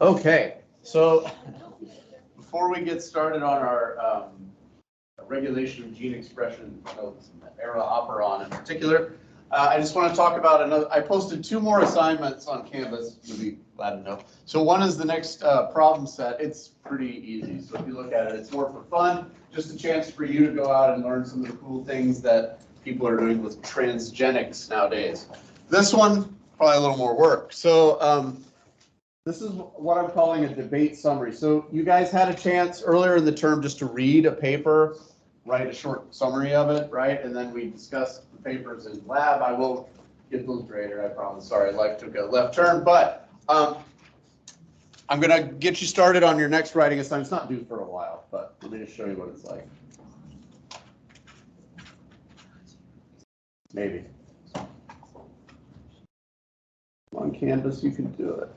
Okay, so before we get started on our regulation of gene expression notes, ERA Operon in particular, I just want to talk about another. I posted 2 more assignments on Canvas. You'll be glad to know. So one is the next problem set. It's pretty easy. So if you look at it, it's more for fun, just a chance for you to go out and learn some of the cool things that people are doing with transgenics nowadays. This one, probably a little more work. So this is what I'm calling a debate summary. So you guys had a chance earlier in the term just to read a paper, write a short summary of it, right? And then we discussed the papers in lab. I will get those graded, I promise. Sorry, life took a left turn, but I'm gonna get you started on your next writing assignment. It's not due for a while, but let me just show you what it's like. Maybe. On Canvas, you can do it.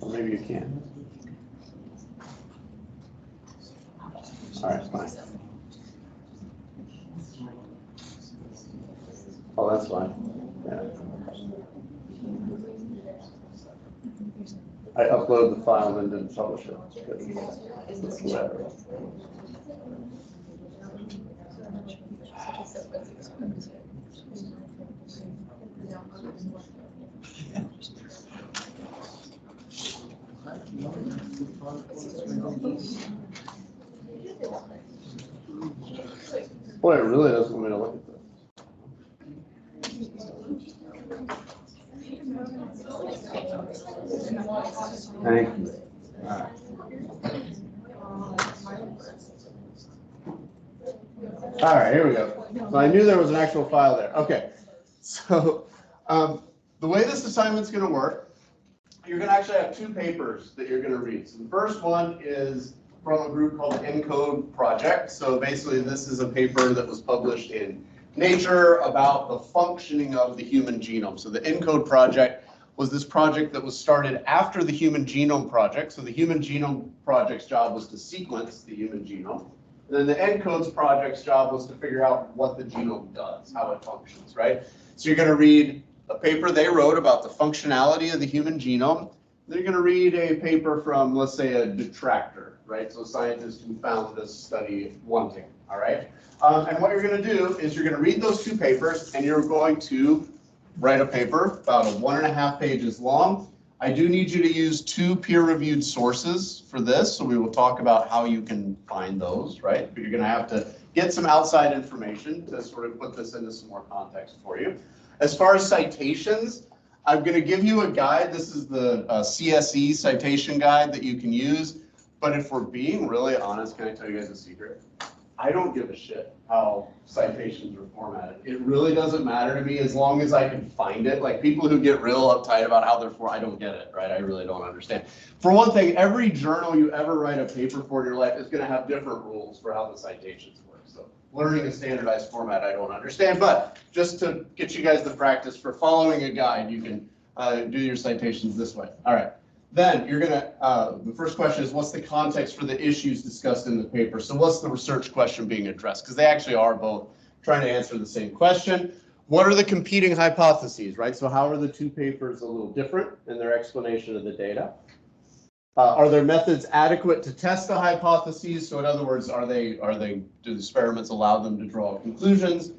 Or maybe you can't. All right, fine. Oh, that's fine. Yeah. I upload the file and didn't publish it. It's whatever. Boy, it really doesn't want me to look at this. Thank you. All right, here we go. So I knew there was an actual file there. Okay, so the way this assignment's going to work, you're going to actually have 2 papers that you're going to read. So the first one is from a group called the ENCODE Project. So basically this is a paper that was published in Nature about the functioning of the human genome. So the ENCODE Project was this project that was started after the Human Genome Project. So the Human Genome Project's job was to sequence the human genome. And then the ENCODE's project's job was to figure out what the genome does, how it functions, right? So you're going to read a paper they wrote about the functionality of the human genome. Then you're going to read a paper from, let's say, a detractor, right? So scientists who found this study wanting, all right? And what you're going to do is you're going to read those 2 papers and you're going to write a paper about 1.5 pages long. I do need you to use 2 peer-reviewed sources for this, so we will talk about how you can find those, right? But you're going to have to get some outside information to sort of put this into some more context for you. As far as citations, I'm going to give you a guide. This is the CSE citation guide that you can use. But if we're being really honest, can I tell you guys a secret? I don't give a shit how citations are formatted. It really doesn't matter to me as long as I can find it. Like people who get real uptight about how they're I don't get it, right? I really don't understand. For one thing, every journal you ever write a paper for in your life is going to have different rules for how the citations work. So learning a standardized format, I don't understand. But just to get you guys the practice for following a guide, you can do your citations this way. All right. Then you're gonna, the first question is, what's the context for the issues discussed in the paper? So what's the research question being addressed? Because they actually are both trying to answer the same question. What are the competing hypotheses, right? So how are the 2 papers a little different in their explanation of the data? Are their methods adequate to test the hypotheses? So in other words, do the experiments allow them to draw conclusions?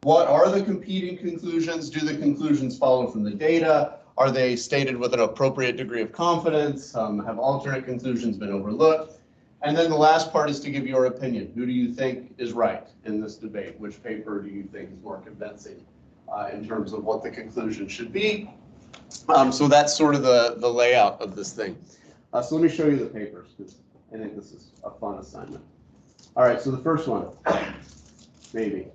What are the competing conclusions? Do the conclusions follow from the data? Are they stated with an appropriate degree of confidence? Have alternate conclusions been overlooked? And then the last part is to give your opinion. Who do you think is right in this debate? Which paper do you think is more convincing in terms of what the conclusion should be? So that's sort of the layout of this thing. So let me show you the papers, because I think this is a fun assignment. All right, so the first one, maybe.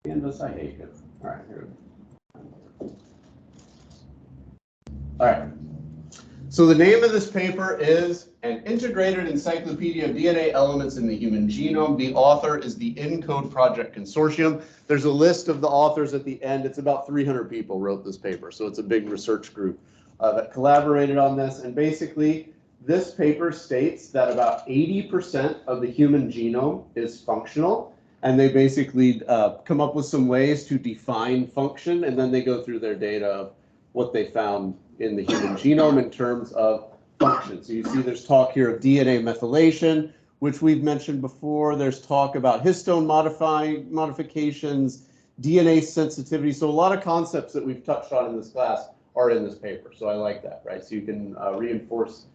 Canvas, I hate it. All right, here we go. All right, so the name of this paper is An Integrated Encyclopedia of DNA Elements in the Human Genome. The author is the ENCODE Project Consortium. There's a list of the authors at the end. It's about 300 people wrote this paper, so it's a big research group that collaborated on this. And basically, this paper states that about 80% of the human genome is functional, and they basically come up with some ways to define function, and then they go through their data of what they found in the human genome in terms of function. So you see there's talk here of DNA methylation, which we've mentioned before. There's talk about histone modifications, DNA sensitivity. So a lot of concepts that we've touched on in this class are in this paper. So I like that, right? So you can reinforce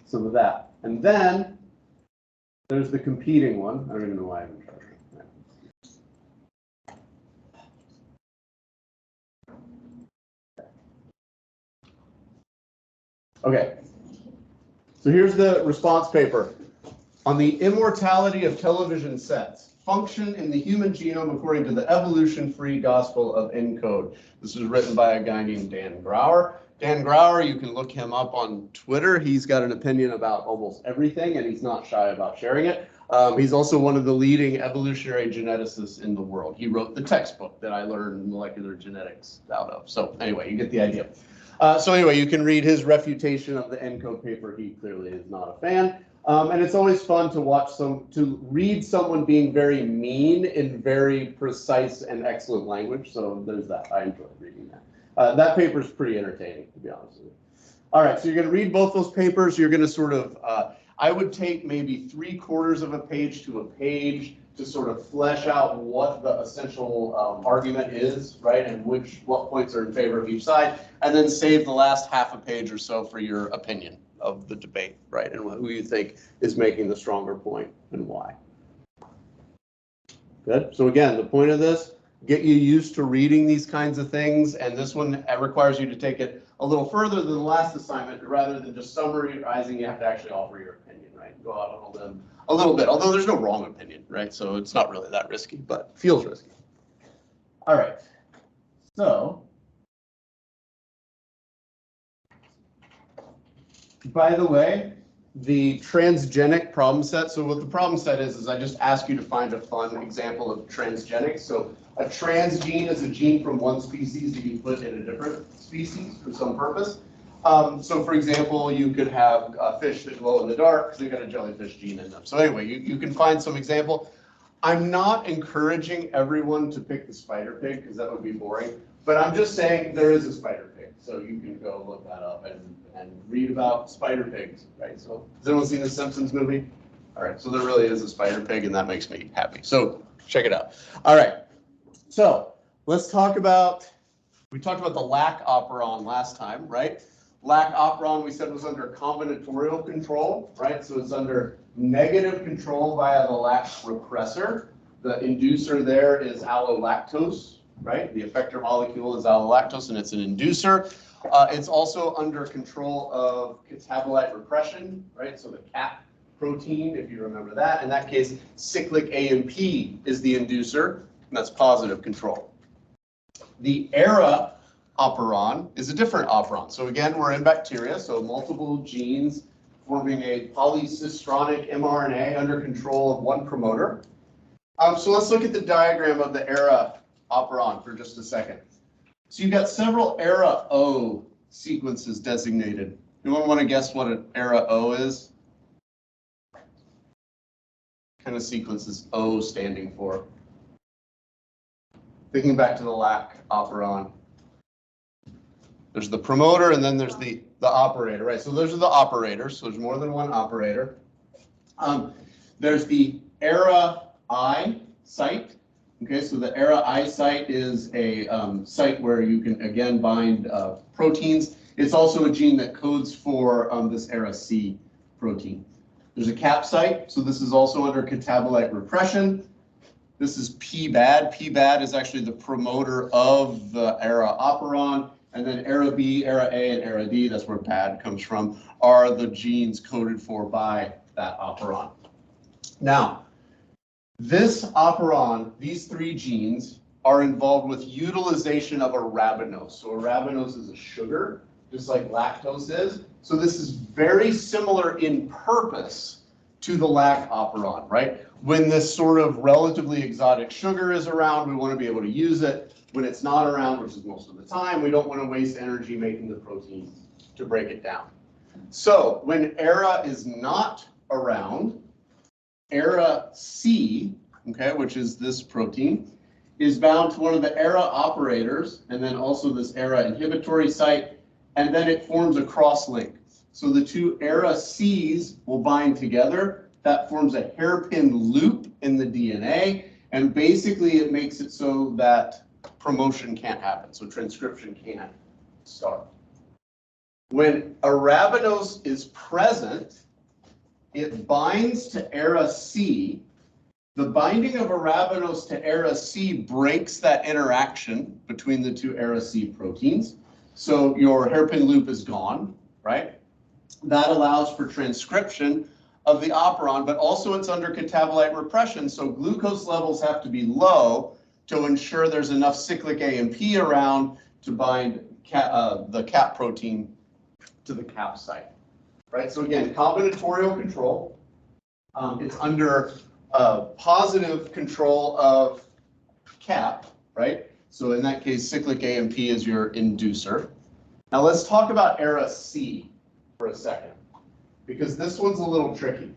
some of that. And then there's the competing one. I don't even know why I'm in charge. Okay, so here's the response paper on the immortality of television sets, function in the human genome according to the evolution-free gospel of ENCODE. This was written by a guy named Dan Grauer. Dan Grauer, you can look him up on Twitter. He's got an opinion about almost everything, and he's not shy about sharing it. He's also one of the leading evolutionary geneticists in the world. He wrote the textbook that I learned molecular genetics out of. So anyway, you get the idea. So anyway, you can read his refutation of the ENCODE paper. He clearly is not a fan. And it's always fun to read someone being very mean in very precise and excellent language. So there's that. I enjoy reading that. That paper is pretty entertaining, to be honest with you. All right, so you're going to read both those papers. You're going to sort of, I would take maybe 3/4 of a page to a page to sort of flesh out what the essential argument is, right, and what points are in favor of each side, and then save the last half a page or so for your opinion of the debate, right, and who you think is making the stronger point and why. Good. So again, the point of this, get you used to reading these kinds of things, and this one requires you to take it a little further than the last assignment. Rather than just summarizing, you have to actually offer your opinion, right? Go out on a limb a little bit, although there's no wrong opinion, right? So it's not really that risky, but feels risky. All right. So, by the way, the transgenic problem set. So what the problem set is I just ask you to find a fun example of transgenic. So a transgene is a gene from one species that you put in a different species for some purpose. So for example, you could have fish that glow in the dark because they've got a jellyfish gene in them. So anyway, you can find some example. I'm not encouraging everyone to pick the spider pig because that would be boring, but I'm just saying there is a spider pig. So you can go look that up and read about spider pigs, right? So has anyone seen the Simpsons movie? All right, so there really is a spider pig, and that makes me happy. So check it out. All right, so let's talk about, we talked about the lac operon last time, right? Lac operon we said was under combinatorial control, right? So it's under negative control via the lac repressor. The inducer there is allolactose, right? The effector molecule is allolactose, and it's an inducer. It's also under control of catabolite repression, right? So the CAP protein, if you remember that. In that case, cyclic AMP is the inducer, and that's positive control. The ERA operon is a different operon. So again, we're in bacteria, so multiple genes forming a polycistronic mRNA under control of one promoter. So let's look at the diagram of the ERA operon for just a second. So you've got several ERA-O sequences designated. Anyone want to guess what an ERA-O is? What kind of sequence is O standing for? Thinking back to the lac operon. There's the promoter, and then there's the operator, right? So those are the operators. So there's more than one operator. There's the ERA-I site. Okay, so the ERA-I site is a site where you can, again, bind proteins. It's also a gene that codes for this ERA-C protein. There's a CAP site, so this is also under catabolite repression. This is PBAD. PBAD is actually the promoter of the ERA operon. And then ERA-B, ERA-A, and ERA-D, that's where BAD comes from, are the genes coded for by that operon. Now, this operon, these three genes, are involved with utilization of arabinose. So arabinose is a sugar, just like lactose is. So this is very similar in purpose to the lac operon, right? When this sort of relatively exotic sugar is around, we want to be able to use it. When it's not around, which is most of the time, we don't want to waste energy making the protein to break it down. So when ERA is not around, ERA-C okay, which is this protein, is bound to one of the ARA operators, and then also this ARA inhibitory site, and then it forms a cross-link. So the two ARA Cs will bind together. That forms a hairpin loop in the DNA, and basically it makes it so that promotion can't happen, so transcription can't start. When arabinose is present, it binds to ARA C. The binding of arabinose to ARA C breaks that interaction between the two ARA C proteins. So your hairpin loop is gone, right? That allows for transcription of the operon, but also it's under catabolite repression. So glucose levels have to be low to ensure there's enough cyclic AMP around to bind the cap protein to the cap site, right? So again, combinatorial control. It's under positive control of cap, right? So in that case, cyclic AMP is your inducer. Now let's talk about ARA C for a second, because this one's a little tricky.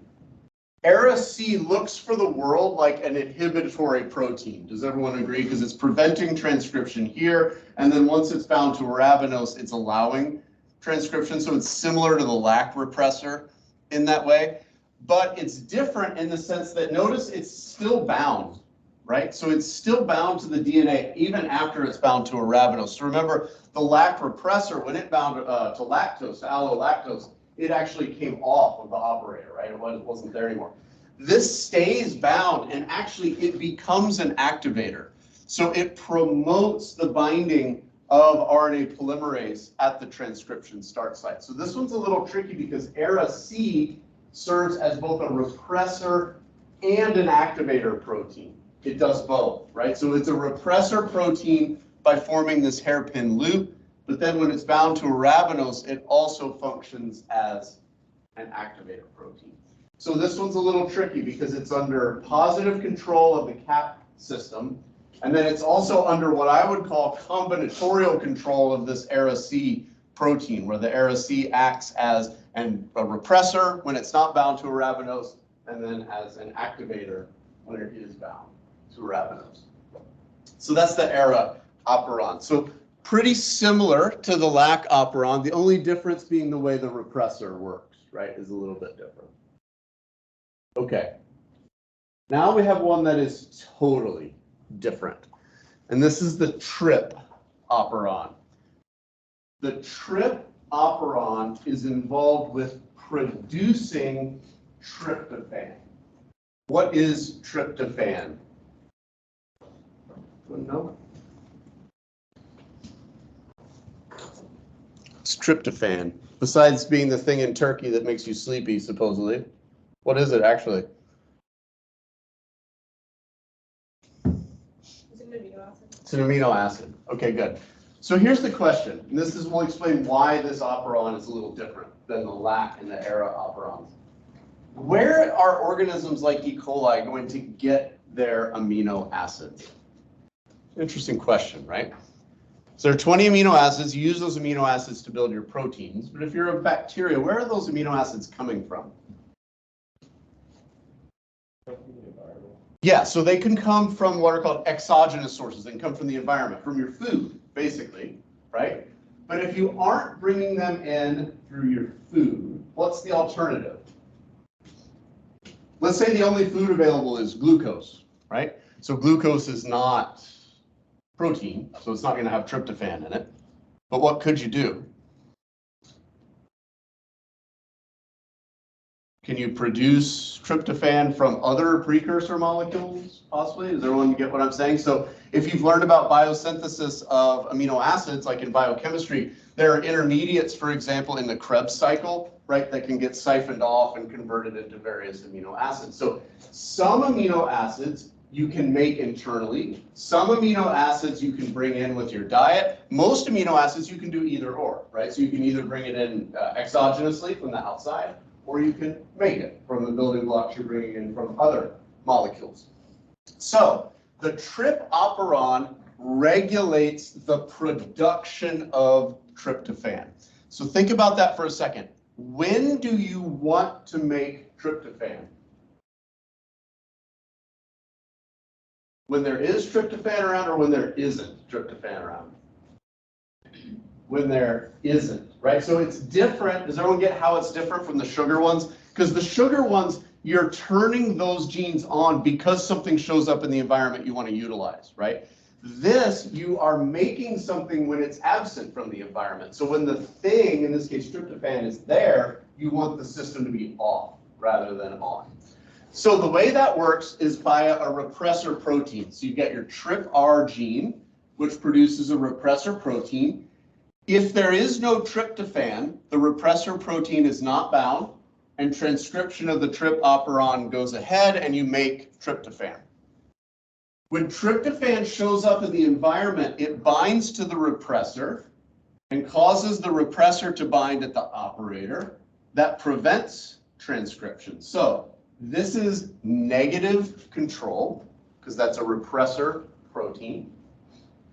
ARA C looks for the world like an inhibitory protein. Does everyone agree? Because it's preventing transcription here, and then once it's bound to arabinose, it's allowing transcription. So it's similar to the LAC repressor in that way, but it's different in the sense that notice it's still bound, right? So it's still bound to the DNA even after it's bound to arabinose. So remember, the LAC repressor, when it bound to lactose, to allolactose, it actually came off of the operator, right? It wasn't there anymore. This stays bound, and actually it becomes an activator. So it promotes the binding of RNA polymerase at the transcription start site. So this one's a little tricky because ARA C serves as both a repressor and an activator protein. It does both, right? So it's a repressor protein by forming this hairpin loop, but then when it's bound to arabinose, it also functions as an activator protein. So this one's a little tricky because it's under positive control of the cap system, and then it's also under what I would call combinatorial control of this ARA C protein, where the ARA C acts as a repressor when it's not bound to arabinose, and then as an activator when it is bound to arabinose. So that's the ARA operon. So pretty similar to the LAC operon. The only difference being the way the repressor works, right, is a little bit different. Okay. Now we have one that is totally different. And this is the TRP operon. The TRP operon is involved with producing tryptophan. What is tryptophan? No. It's tryptophan. Besides being the thing in turkey that makes you sleepy, supposedly. What is it actually? It's an amino acid. Okay, good. So here's the question, and this is, we'll explain why this operon is a little different than the LAC and the ARA operons. Where are organisms like E. coli going to get their amino acids? Interesting question, right? So there are 20 amino acids. You use those amino acids to build your proteins, but if you're a bacteria, where are those amino acids coming from? Yeah, so they can come from what are called exogenous sources. They can come from the environment, from your food, basically, right? But if you aren't bringing them in through your food, what's the alternative? Let's say the only food available is glucose, right? So glucose is not protein, so it's not going to have tryptophan in it. But what could you do? Can you produce tryptophan from other precursor molecules, possibly? Does everyone get what I'm saying? So if you've learned about biosynthesis of amino acids, like in biochemistry, there are intermediates, for example, in the Krebs cycle, right, that can get siphoned off and converted into various amino acids. So some amino acids you can make internally. Some amino acids you can bring in with your diet. Most amino acids you can do either or, right? So you can either bring it in exogenously from the outside, or you can make it from the building blocks you're bringing in from other molecules. So the TRP operon regulates the production of tryptophan. So think about that for a second. When do you want to make tryptophan? When there is tryptophan around or when there isn't tryptophan around? When there isn't, right? So it's different. Does everyone get how it's different from the sugar ones? Because the sugar ones, you're turning those genes on because something shows up in the environment you want to utilize, right? This, you are making something when it's absent from the environment. So when the thing, in this case tryptophan, is there, you want the system to be off rather than on. So the way that works is by a repressor protein. So you get your TRPR gene, which produces a repressor protein. If there is no tryptophan, the repressor protein is not bound, and transcription of the TRP operon goes ahead and you make tryptophan. When tryptophan shows up in the environment, it binds to the repressor and causes the repressor to bind at the operator. That prevents transcription. So this is negative control, because that's a repressor protein.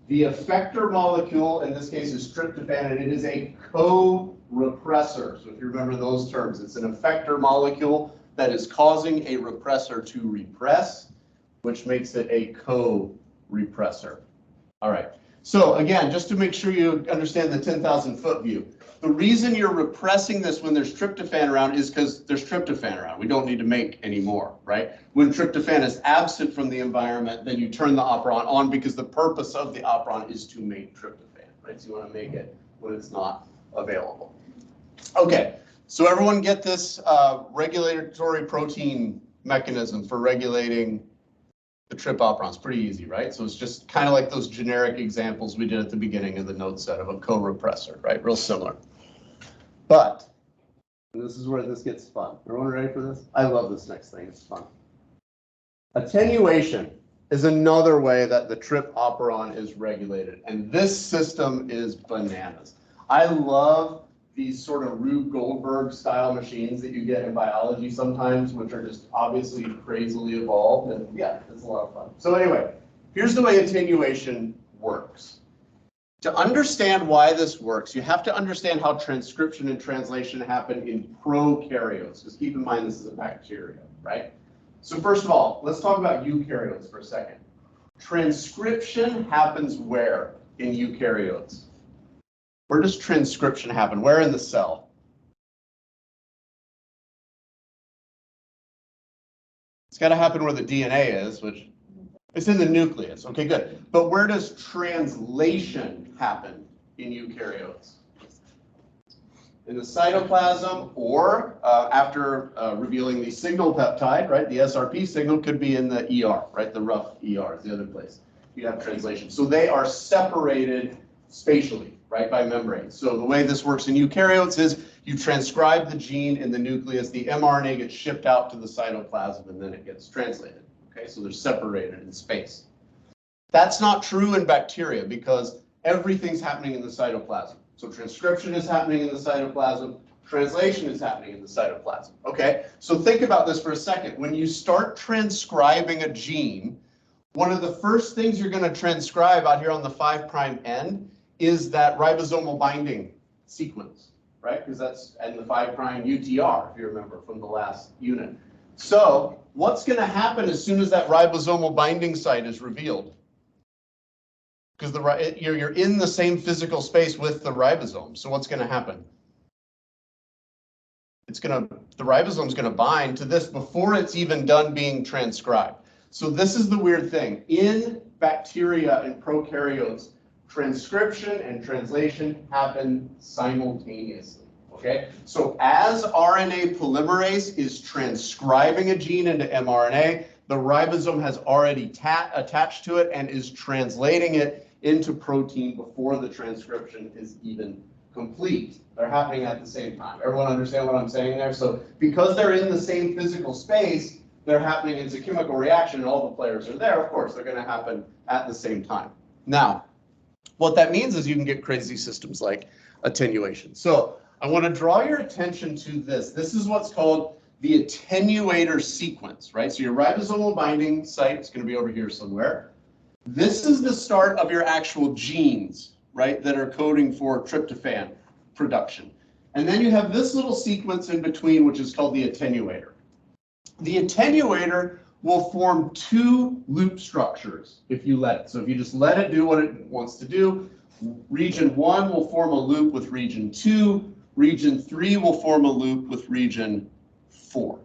The effector molecule, in this case, is tryptophan, and it is a co-repressor. So if you remember those terms, it's an effector molecule that is causing a repressor to repress, which makes it a co-repressor. All right. So again, just to make sure you understand the 10,000-foot view, the reason you're repressing this when there's tryptophan around is because there's tryptophan around. We don't need to make any more, right? When tryptophan is absent from the environment, then you turn the operon on because the purpose of the operon is to make tryptophan, right? So you want to make it when it's not available. Okay, so everyone get this regulatory protein mechanism for regulating the TRP operons. Pretty easy, right? So it's just kind of like those generic examples we did at the beginning of the note set of a co-repressor, right? Real similar. But, and this is where this gets fun. Everyone ready for this? I love this next thing. It's fun. Attenuation is another way that the TRP operon is regulated. And this system is bananas. I love these sort of Rube Goldberg style machines that you get in biology sometimes, which are just obviously crazily evolved. And yeah, it's a lot of fun. So anyway, here's the way attenuation works. To understand why this works, you have to understand how transcription and translation happen in prokaryotes. Just keep in mind this is a bacteria, right? So first of all, let's talk about eukaryotes for a second. Transcription happens where in eukaryotes? Where does transcription happen? Where in the cell? It's got to happen where the DNA is, which it's in the nucleus. Okay, good. But where does translation happen in eukaryotes? In the cytoplasm, or after revealing the signal peptide, right? The SRP signal could be in the ER, right? The rough ER is the other place you have translation. So they are separated spatially, right, by membranes. So the way this works in eukaryotes is you transcribe the gene in the nucleus, the mRNA gets shipped out to the cytoplasm, and then it gets translated. Okay, so they're separated in space. That's not true in bacteria because everything's happening in the cytoplasm. So transcription is happening in the cytoplasm, translation is happening in the cytoplasm. Okay, so think about this for a second. When you start transcribing a gene, one of the first things you're going to transcribe out here on the 5' end is that ribosomal binding sequence, right? Because that's and the 5' UTR, if you remember from the last unit. So what's going to happen as soon as that ribosomal binding site is revealed? Because you're in the same physical space with the ribosome. So what's going to happen? The ribosome is going to bind to this before it's even done being transcribed. So this is the weird thing. In bacteria and prokaryotes, transcription and translation happen simultaneously. Okay, so as RNA polymerase is transcribing a gene into mRNA, the ribosome has already attached to it and is translating it into protein before the transcription is even complete. They're happening at the same time. Everyone understand what I'm saying there? So because they're in the same physical space, they're happening as a chemical reaction and all the players are there, of course, they're going to happen at the same time. Now, what that means is you can get crazy systems like attenuation. So I want to draw your attention to this. This is what's called the attenuator sequence, right? So your ribosomal binding site is going to be over here somewhere. This is the start of your actual genes, right, that are coding for tryptophan production. And then you have this little sequence in between, which is called the attenuator. The attenuator will form two loop structures if you let it. So if you just let it do what it wants to do, region 1 will form a loop with region 2, region 3 will form a loop with region 4.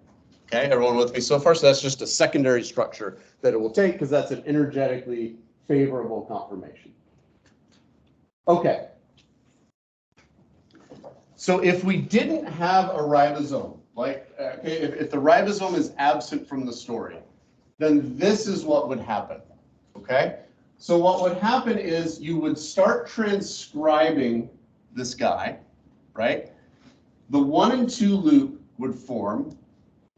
Okay, everyone with me so far? So that's just a secondary structure that it will take because that's an energetically favorable conformation. Okay. So if we didn't have a ribosome, like okay, if the ribosome is absent from the story, then this is what would happen. Okay? So what would happen is you would start transcribing this guy, right? The 1 and 2 loop would form.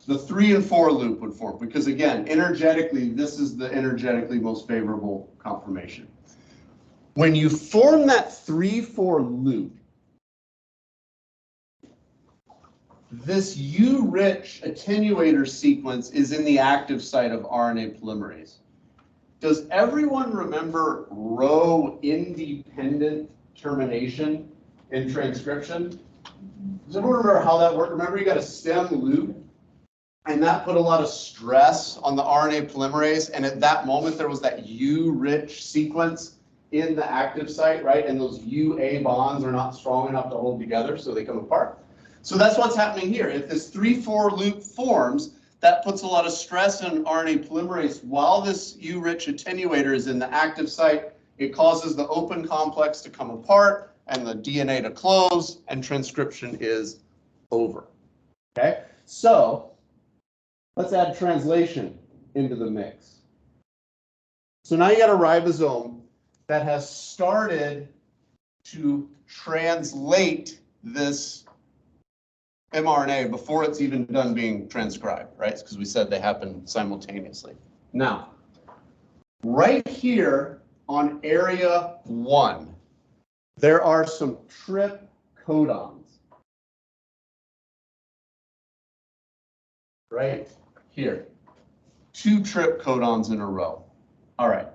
The 3 and 4 loop would form because, again, energetically, this is the energetically most favorable conformation. When you form that 3-4 loop, this U-rich attenuator sequence is in the active site of RNA polymerase. Does everyone remember row independent termination in transcription? Does everyone remember how that worked? Remember you got a stem loop? And that put a lot of stress on the RNA polymerase. And at that moment, there was that U-rich sequence in the active site, right? And those UA bonds are not strong enough to hold together, so they come apart. So that's what's happening here. If this 3-4 loop forms, that puts a lot of stress on RNA polymerase. While this U-rich attenuator is in the active site, it causes the open complex to come apart and the DNA to close, and transcription is over. Okay, so let's add translation into the mix. So now you got a ribosome that has started to translate this mRNA before it's even done being transcribed, right? Because we said they happen simultaneously. Now, right here on area 1, there are some trip codons. Right here. 2 trip codons in a row. All right.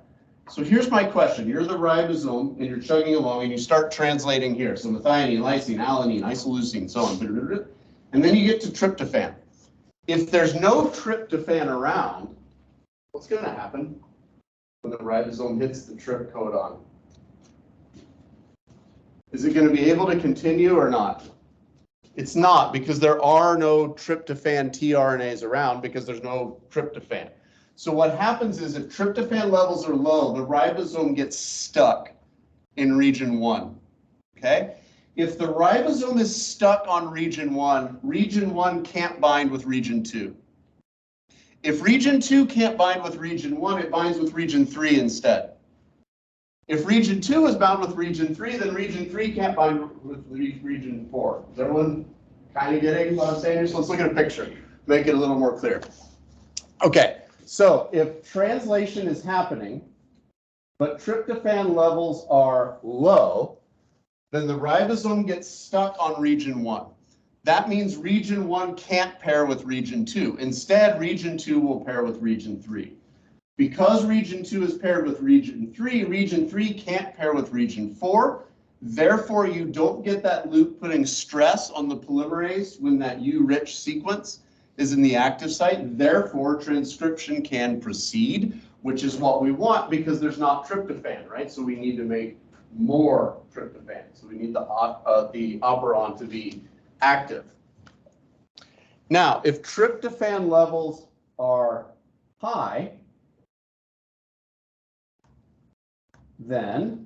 So here's my question. You're the ribosome, and you're chugging along, and you start translating here. So methionine, lysine, alanine, isoleucine, so on. And then you get to tryptophan. If there's no tryptophan around, what's going to happen when the ribosome hits the trip codon? Is it going to be able to continue or not? It's not, because there are no tryptophan tRNAs around because there's no tryptophan. So what happens is if tryptophan levels are low, the ribosome gets stuck in region 1. Okay? If the ribosome is stuck on region 1 can't bind with region 2. If region 2 can't bind with region 1, it binds with region 3 instead. If region 2 is bound with region 3, then region 3 can't bind with region 4. Is everyone kind of getting what I'm saying here? So let's look at a picture, make it a little more clear. Okay, so if translation is happening, but tryptophan levels are low, then the ribosome gets stuck on region 1. That means region 1 can't pair with region 2. Instead, region 2 will pair with region 3. Because region 2 is paired with region 3 can't pair with region 4. Therefore, you don't get that loop putting stress on the polymerase when that U-rich sequence is in the active site. Therefore, transcription can proceed, which is what we want because there's not tryptophan, right? So we need to make more tryptophan. So we need the operon to be active. Now, if tryptophan levels are high, then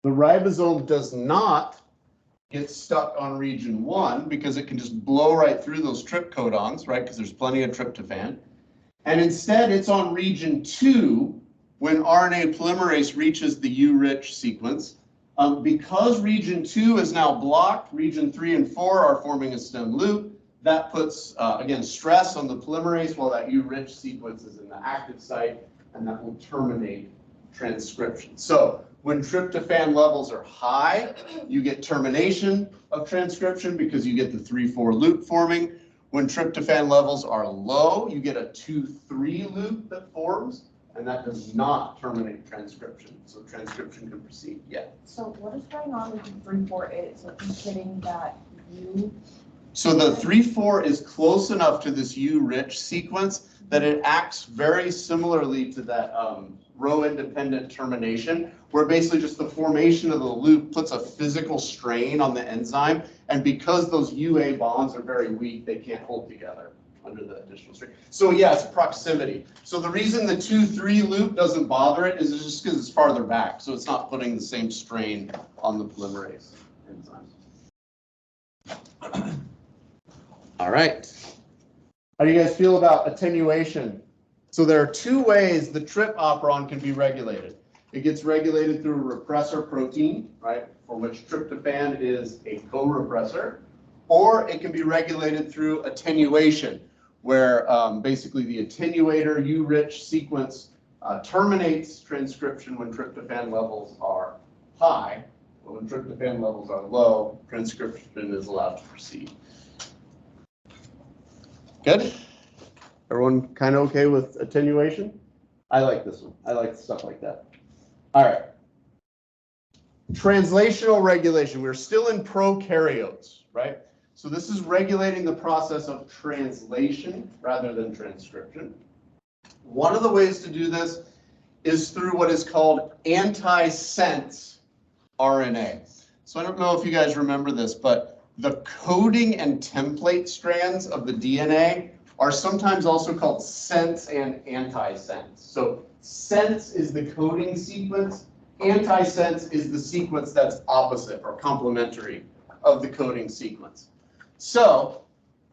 the ribosome does not get stuck on region 1 because it can just blow right through those trip codons, right? Because there's plenty of tryptophan. And instead, it's on region 2 when RNA polymerase reaches the U-rich sequence. Because region 2 is now blocked, region 3 and 4 are forming a stem loop. That puts, again, stress on the polymerase while that U-rich sequence is in the active site, and that will terminate transcription. So when tryptophan levels are high, you get termination of transcription because you get the 3-4 loop forming. When tryptophan levels are low, you get a 2-3 loop that forms, and that does not terminate transcription. So transcription can proceed. Yeah. So what is going on with the 3-4-8? So it's getting that U So the 3,4 is close enough to this U-rich sequence that it acts very similarly to that row-independent termination, where basically just the formation of the loop puts a physical strain on the enzyme, and because those UA bonds are very weak, they can't hold together under the additional strain. So yeah, it's proximity. So the reason the 2,3 loop doesn't bother it is just because it's farther back, so it's not putting the same strain on the polymerase enzyme. All right. How do you guys feel about attenuation? So there are two ways the trip operon can be regulated. It gets regulated through a repressor protein, right, for which tryptophan is a co-repressor, or it can be regulated through attenuation, where basically the attenuator U-rich sequence terminates transcription when tryptophan levels are high. But when tryptophan levels are low, transcription is allowed to proceed. Good? Everyone kind of okay with attenuation? I like this one. I like stuff like that. All right. Translational regulation. We're still in prokaryotes, right? So this is regulating the process of translation rather than transcription. One of the ways to do this is through what is called antisense RNA. So I don't know if you guys remember this, but the coding and template strands of the DNA are sometimes also called sense and antisense. So sense is the coding sequence, antisense is the sequence that's opposite or complementary of the coding sequence. So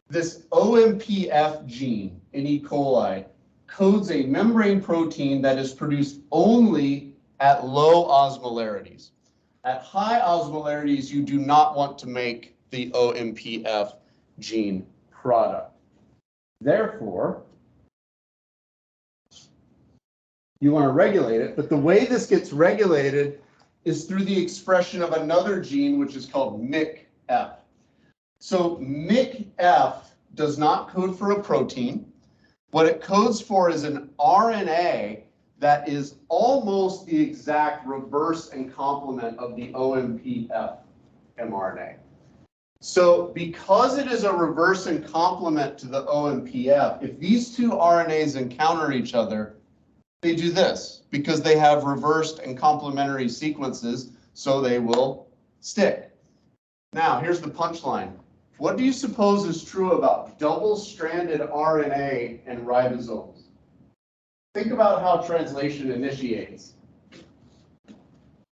this OMPF gene in E. coli codes a membrane protein that is produced only at low osmolarities. At high osmolarities, you do not want to make the OMPF gene product. Therefore, you want to regulate it, but the way this gets regulated is through the expression of another gene, which is called MICF. So MICF does not code for a protein. What it codes for is an RNA that is almost the exact reverse and complement of the OMPF mRNA. So because it is a reverse and complement to the OMPF, if these two RNAs encounter each other, they do this because they have reversed and complementary sequences, so they will stick. Now, here's the punchline. What do you suppose is true about double-stranded RNA and ribosomes? Think about how translation initiates.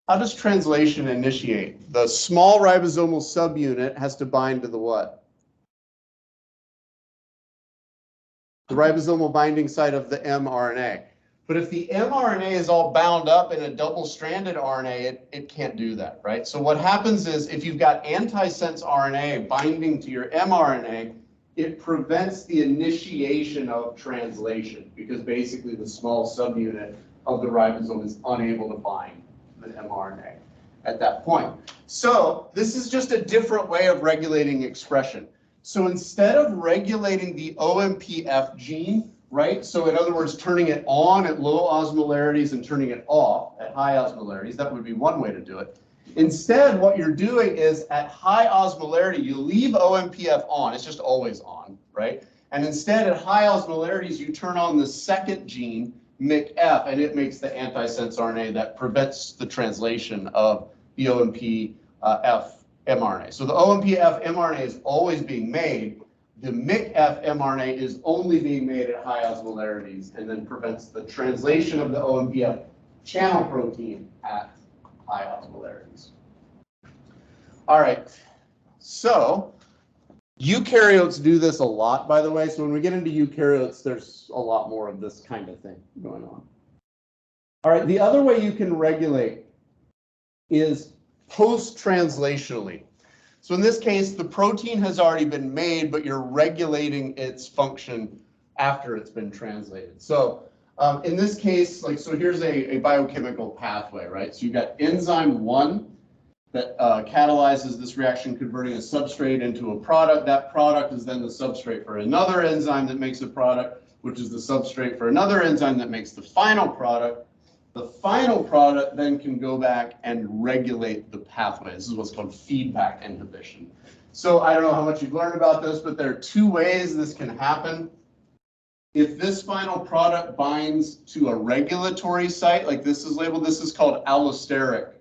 How does translation initiate? The small ribosomal subunit has to bind to the what? The ribosomal binding site of the mRNA. But if the mRNA is all bound up in a double-stranded RNA, it can't do that, right? So what happens is if you've got antisense RNA binding to your mRNA, it prevents the initiation of translation because basically the small subunit of the ribosome is unable to bind the mRNA at that point. So this is just a different way of regulating expression. So instead of regulating the OMPF gene, right? So in other words, turning it on at low osmolarities and turning it off at high osmolarities, that would be one way to do it. Instead, what you're doing is at high osmolarity, you leave OMPF on, it's just always on, right? And instead at high osmolarities, you turn on the second gene, MICF, and it makes the antisense RNA that prevents the translation of the OMPF mRNA. So the OMPF mRNA is always being made. The MICF mRNA is only being made at high osmolarities and then prevents the translation of the OMPF channel protein at high osmolarities. All right, so eukaryotes do this a lot, by the way. So when we get into eukaryotes, there's a lot more of this kind of thing going on. All right, the other way you can regulate is post-translationally. So in this case, the protein has already been made, but you're regulating its function after it's been translated. So in this case, like, so here's a biochemical pathway, right? So you've got enzyme 1 that catalyzes this reaction, converting a substrate into a product. That product is then the substrate for another enzyme that makes a product, which is the substrate for another enzyme that makes the final product. The final product then can go back and regulate the pathway. This is what's called feedback inhibition. So I don't know how much you've learned about this, but there are two ways this can happen. If this final product binds to a regulatory site, like this is labeled, this is called allosteric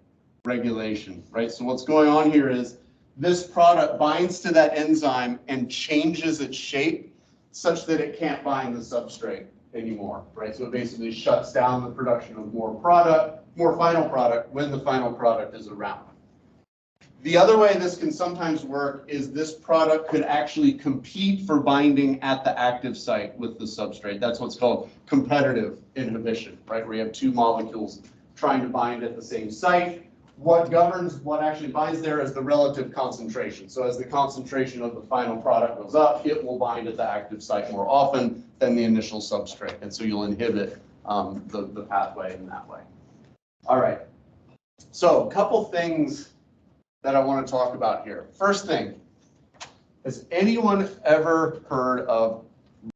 regulation, right? So what's going on here is this product binds to that enzyme and changes its shape such that it can't bind the substrate anymore, right? So it basically shuts down the production of more final product when the final product is around. The other way this can sometimes work is this product could actually compete for binding at the active site with the substrate. That's what's called competitive inhibition, right? Where you have two molecules trying to bind at the same site. What governs what actually binds there is the relative concentration. So as the concentration of the final product goes up, it will bind at the active site more often than the initial substrate. And so you'll inhibit the pathway in that way. All right. So a couple things that I want to talk about here. First thing, has anyone ever heard of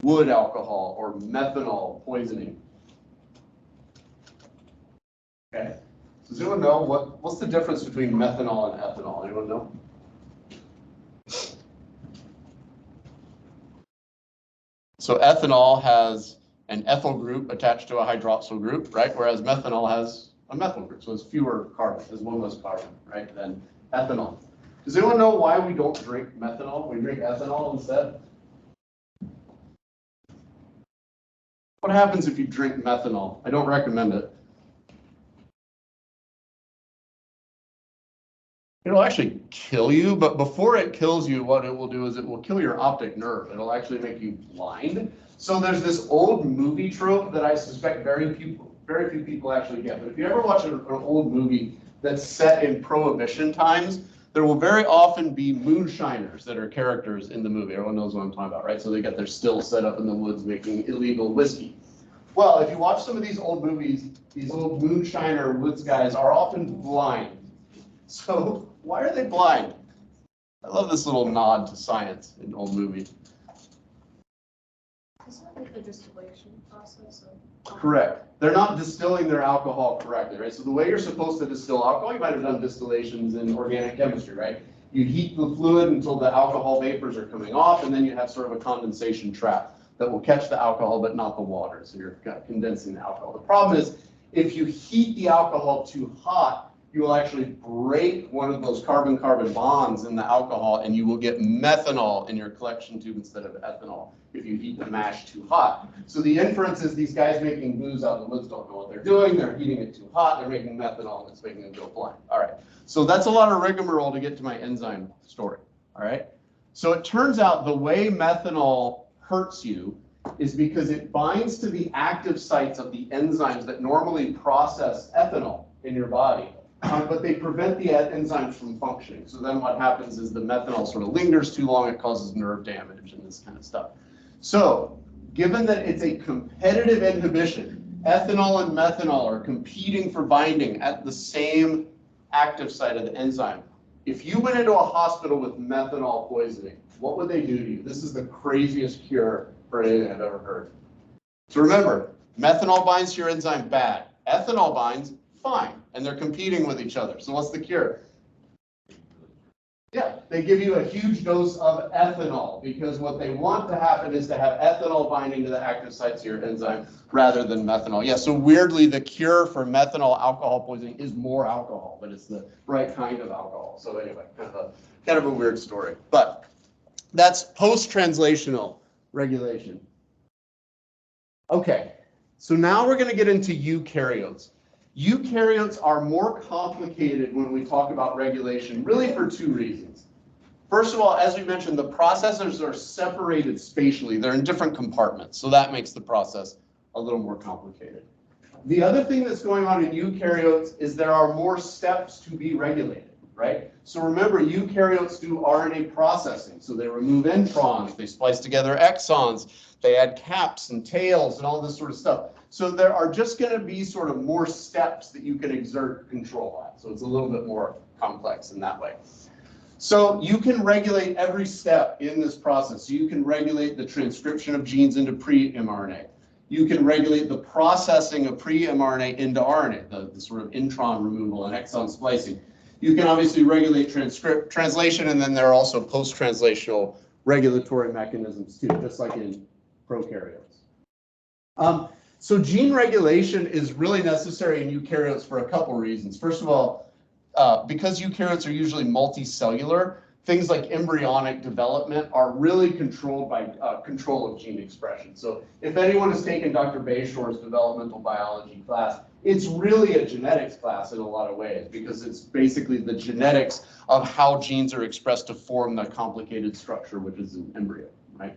wood alcohol or methanol poisoning? Okay. Does anyone know what's the difference between methanol and ethanol? Anyone know? So ethanol has an ethyl group attached to a hydroxyl group, right? Whereas methanol has a methyl group, so it's fewer carbon, has one less carbon, right, than ethanol. Does anyone know why we don't drink methanol? We drink ethanol instead? What happens if you drink methanol? I don't recommend it. It'll actually kill you, but before it kills you, what it will do is it will kill your optic nerve. It'll actually make you blind. So there's this old movie trope that I suspect very few people actually get. But if you ever watch an old movie that's set in Prohibition times, there will very often be moonshiners that are characters in the movie. Everyone knows what I'm talking about, right? So they get their stills set up in the woods making illegal whiskey. Well, if you watch some of these old movies, these old moonshiner woods guys are often blind. So why are they blind? I love this little nod to science in old movies. Isn't it like the distillation process? Correct. They're not distilling their alcohol correctly, right? So the way you're supposed to distill alcohol, you might have done distillations in organic chemistry, right? You heat the fluid until the alcohol vapors are coming off, and then you have sort of a condensation trap that will catch the alcohol but not the water. So you're condensing the alcohol. The problem is if you heat the alcohol too hot, you will actually break one of those carbon-carbon bonds in the alcohol, and you will get methanol in your collection tube instead of ethanol if you heat the mash too hot. So the inference is these guys making booze out in the woods don't know what they're doing. They're heating it too hot. They're making methanol, and it's making them go blind. All right. So that's a lot of rigmarole to get to my enzyme story. All right. So it turns out the way methanol hurts you is because it binds to the active sites of the enzymes that normally process ethanol in your body. But they prevent the enzymes from functioning. So then what happens is the methanol sort of lingers too long, it causes nerve damage and this kind of stuff. So given that it's a competitive inhibition, ethanol and methanol are competing for binding at the same active site of the enzyme. If you went into a hospital with methanol poisoning, what would they do to you? This is the craziest cure for anything I've ever heard. So remember, methanol binds to your enzyme bad. Ethanol binds fine, and they're competing with each other. So what's the cure? Yeah, they give you a huge dose of ethanol because what they want to happen is to have ethanol binding to the active sites of your enzyme rather than methanol. Yeah, so weirdly, the cure for methanol alcohol poisoning is more alcohol, but it's the right kind of alcohol. So anyway, kind of a weird story. But that's post-translational regulation. Okay, so now we're going to get into eukaryotes. Eukaryotes are more complicated when we talk about regulation, really for two reasons. First of all, as we mentioned, the processors are separated spatially. They're in different compartments, so that makes the process a little more complicated. The other thing that's going on in eukaryotes is there are more steps to be regulated, right? So remember, eukaryotes do RNA processing. So they remove introns, they splice together exons, they add caps and tails and all this sort of stuff. So there are just going to be sort of more steps that you can exert control on. So it's a little bit more complex in that way. So you can regulate every step in this process. So you can regulate the transcription of genes into pre-mRNA. you can regulate the processing of pre-mRNA into RNA, the sort of intron removal and exon splicing. You can obviously regulate translation, and then there are also post-translational regulatory mechanisms too, just like in prokaryotes. So gene regulation is really necessary in eukaryotes for a couple reasons. First of all, because eukaryotes are usually multicellular, things like embryonic development are really controlled by control of gene expression. So if anyone has taken Dr. Bayshor's developmental biology class, it's really a genetics class in a lot of ways, because it's basically the genetics of how genes are expressed to form the complicated structure, which is an embryo, right?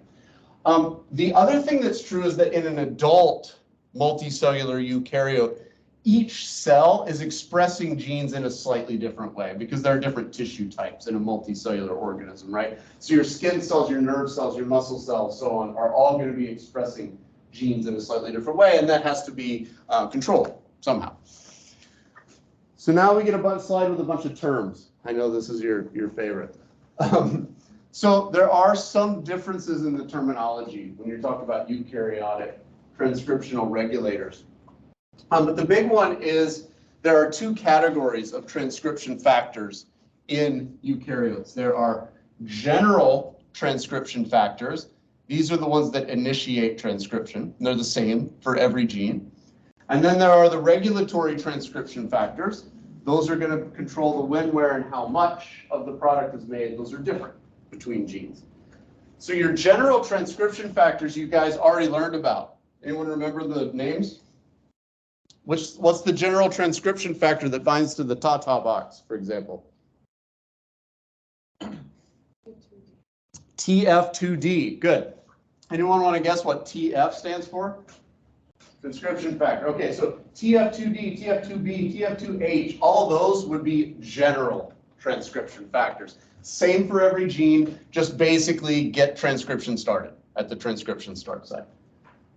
The other thing that's true is that in an adult multicellular eukaryote, each cell is expressing genes in a slightly different way because there are different tissue types in a multicellular organism, right? So your skin cells, your nerve cells, your muscle cells, so on, are all going to be expressing genes in a slightly different way, and that has to be controlled somehow. So now we get a slide with a bunch of terms. I know this is your favorite. So there are some differences in the terminology when you're talking about eukaryotic transcriptional regulators. But the big one is there are two categories of transcription factors in eukaryotes. There are general transcription factors. These are the ones that initiate transcription. They're the same for every gene. And then there are the regulatory transcription factors. Those are going to control the when, where, and how much of the product is made. Those are different between genes. So your general transcription factors you guys already learned about. Anyone remember the names? What's the general transcription factor that binds to the TATA box, for example? TF2D, good. Anyone want to guess what TF stands for? Transcription factor. Okay, so TF2D, TF2B, TF2H, all those would be general transcription factors. Same for every gene, just basically get transcription started at the transcription start site.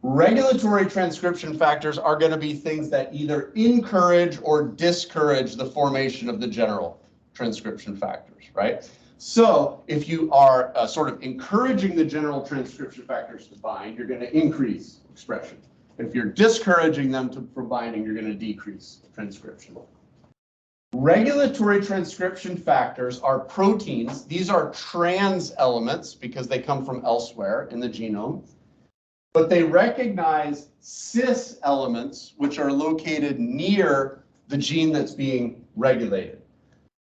Regulatory transcription factors are going to be things that either encourage or discourage the formation of the general transcription factors, right? So if you are sort of encouraging the general transcription factors to bind, you're going to increase expression. If you're discouraging them from binding, you're going to decrease transcription. Regulatory transcription factors are proteins. These are trans elements because they come from elsewhere in the genome. But they recognize cis elements, which are located near the gene that's being regulated.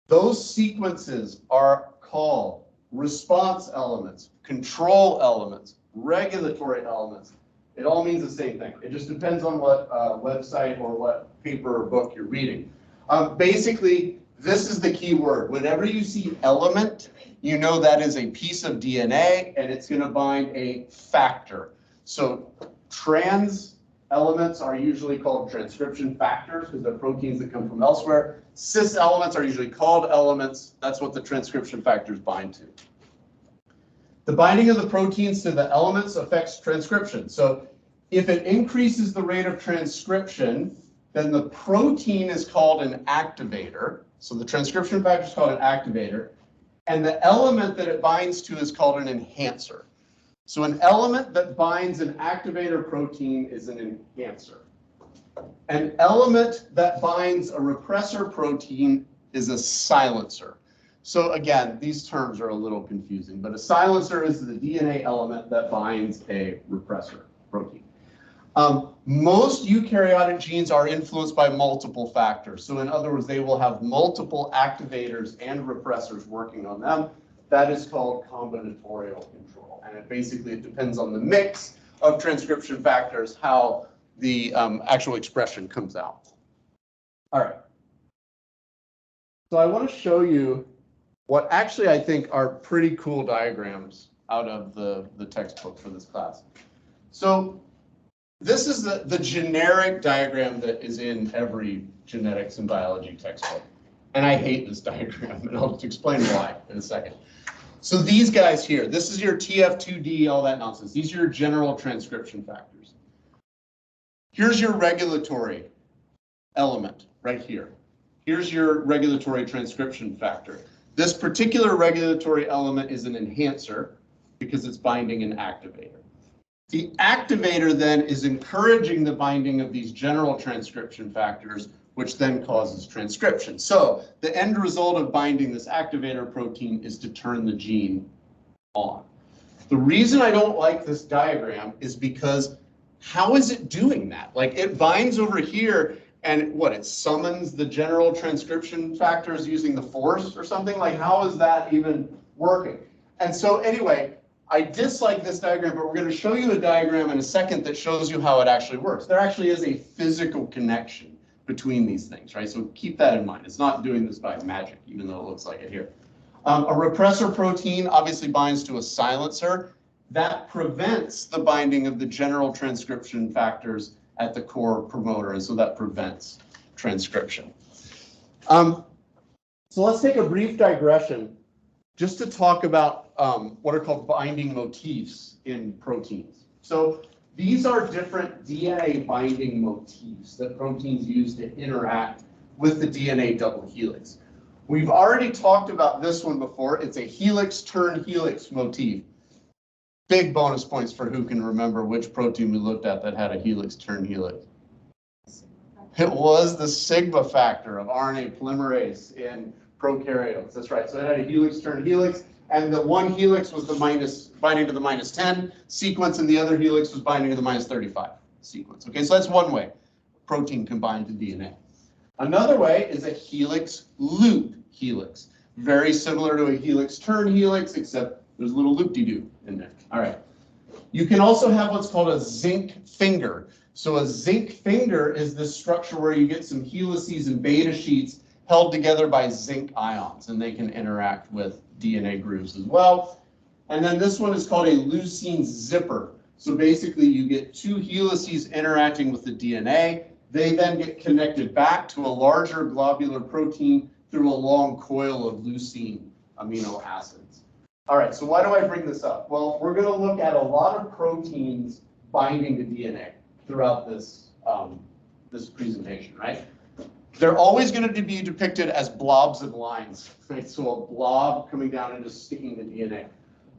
Those sequences are called response elements, control elements, regulatory elements. It all means the same thing. It just depends on what website or what paper or book you're reading. Basically, this is the key word. Whenever you see element, you know that is a piece of DNA and it's going to bind a factor. So trans elements are usually called transcription factors because they're proteins that come from elsewhere. Cis elements are usually called elements. That's what the transcription factors bind to. The binding of the proteins to the elements affects transcription. So if it increases the rate of transcription, then the protein is called an activator. So the transcription factor is called an activator. And the element that it binds to is called an enhancer. So an element that binds an activator protein is an enhancer. An element that binds a repressor protein is a silencer. So again, these terms are a little confusing, but a silencer is the DNA element that binds a repressor protein. Most eukaryotic genes are influenced by multiple factors. So in other words, they will have multiple activators and repressors working on them. That is called combinatorial control. And it depends on the mix of transcription factors, how the actual expression comes out. All right. So I want to show you what actually I think are pretty cool diagrams out of the textbook for this class. So this is the generic diagram that is in every genetics and biology textbook. And I hate this diagram, and I'll explain why in a second. So these guys here, this is your TF2D, all that nonsense. These are your general transcription factors. Here's your regulatory element right here. Here's your regulatory transcription factor. This particular regulatory element is an enhancer because it's binding an activator. The activator then is encouraging the binding of these general transcription factors, which then causes transcription. So the end result of binding this activator protein is to turn the gene on. The reason I don't like this diagram is because how is it doing that? Like it binds over here and what, it summons the general transcription factors using the force or something? Like how is that even working? And so anyway, I dislike this diagram, but we're going to show you a diagram in a second that shows you how it actually works. There actually is a physical connection between these things, right? So keep that in mind. It's not doing this by magic, even though it looks like it here. A repressor protein obviously binds to a silencer. That prevents the binding of the general transcription factors at the core promoter, and so that prevents transcription. So let's take a brief digression just to talk about what are called binding motifs in proteins. So these are different DNA binding motifs that proteins use to interact with the DNA double helix. We've already talked about this one before. It's a helix turn helix motif. Big bonus points for who can remember which protein we looked at that had a helix turn helix. It was the sigma factor of RNA polymerase in prokaryotes. That's right. So it had a helix turn helix, and the one helix was the binding to the -10 sequence, and the other helix was binding to the -35 sequence. Okay, so that's one way protein can bind to DNA. Another way is a helix loop helix, very similar to a helix turn helix, except there's a little loop-de-doo in there. All right. You can also have what's called a zinc finger. So a zinc finger is this structure where you get some helices and beta sheets held together by zinc ions, and they can interact with DNA grooves as well. And then this one is called a leucine zipper. So basically you get two helices interacting with the DNA. They then get connected back to a larger globular protein through a long coil of leucine amino acids. All right, so why do I bring this up? Well, we're going to look at a lot of proteins binding to DNA throughout this, this presentation, right? They're always going to be depicted as blobs and lines, right? So a blob coming down and just sticking to DNA.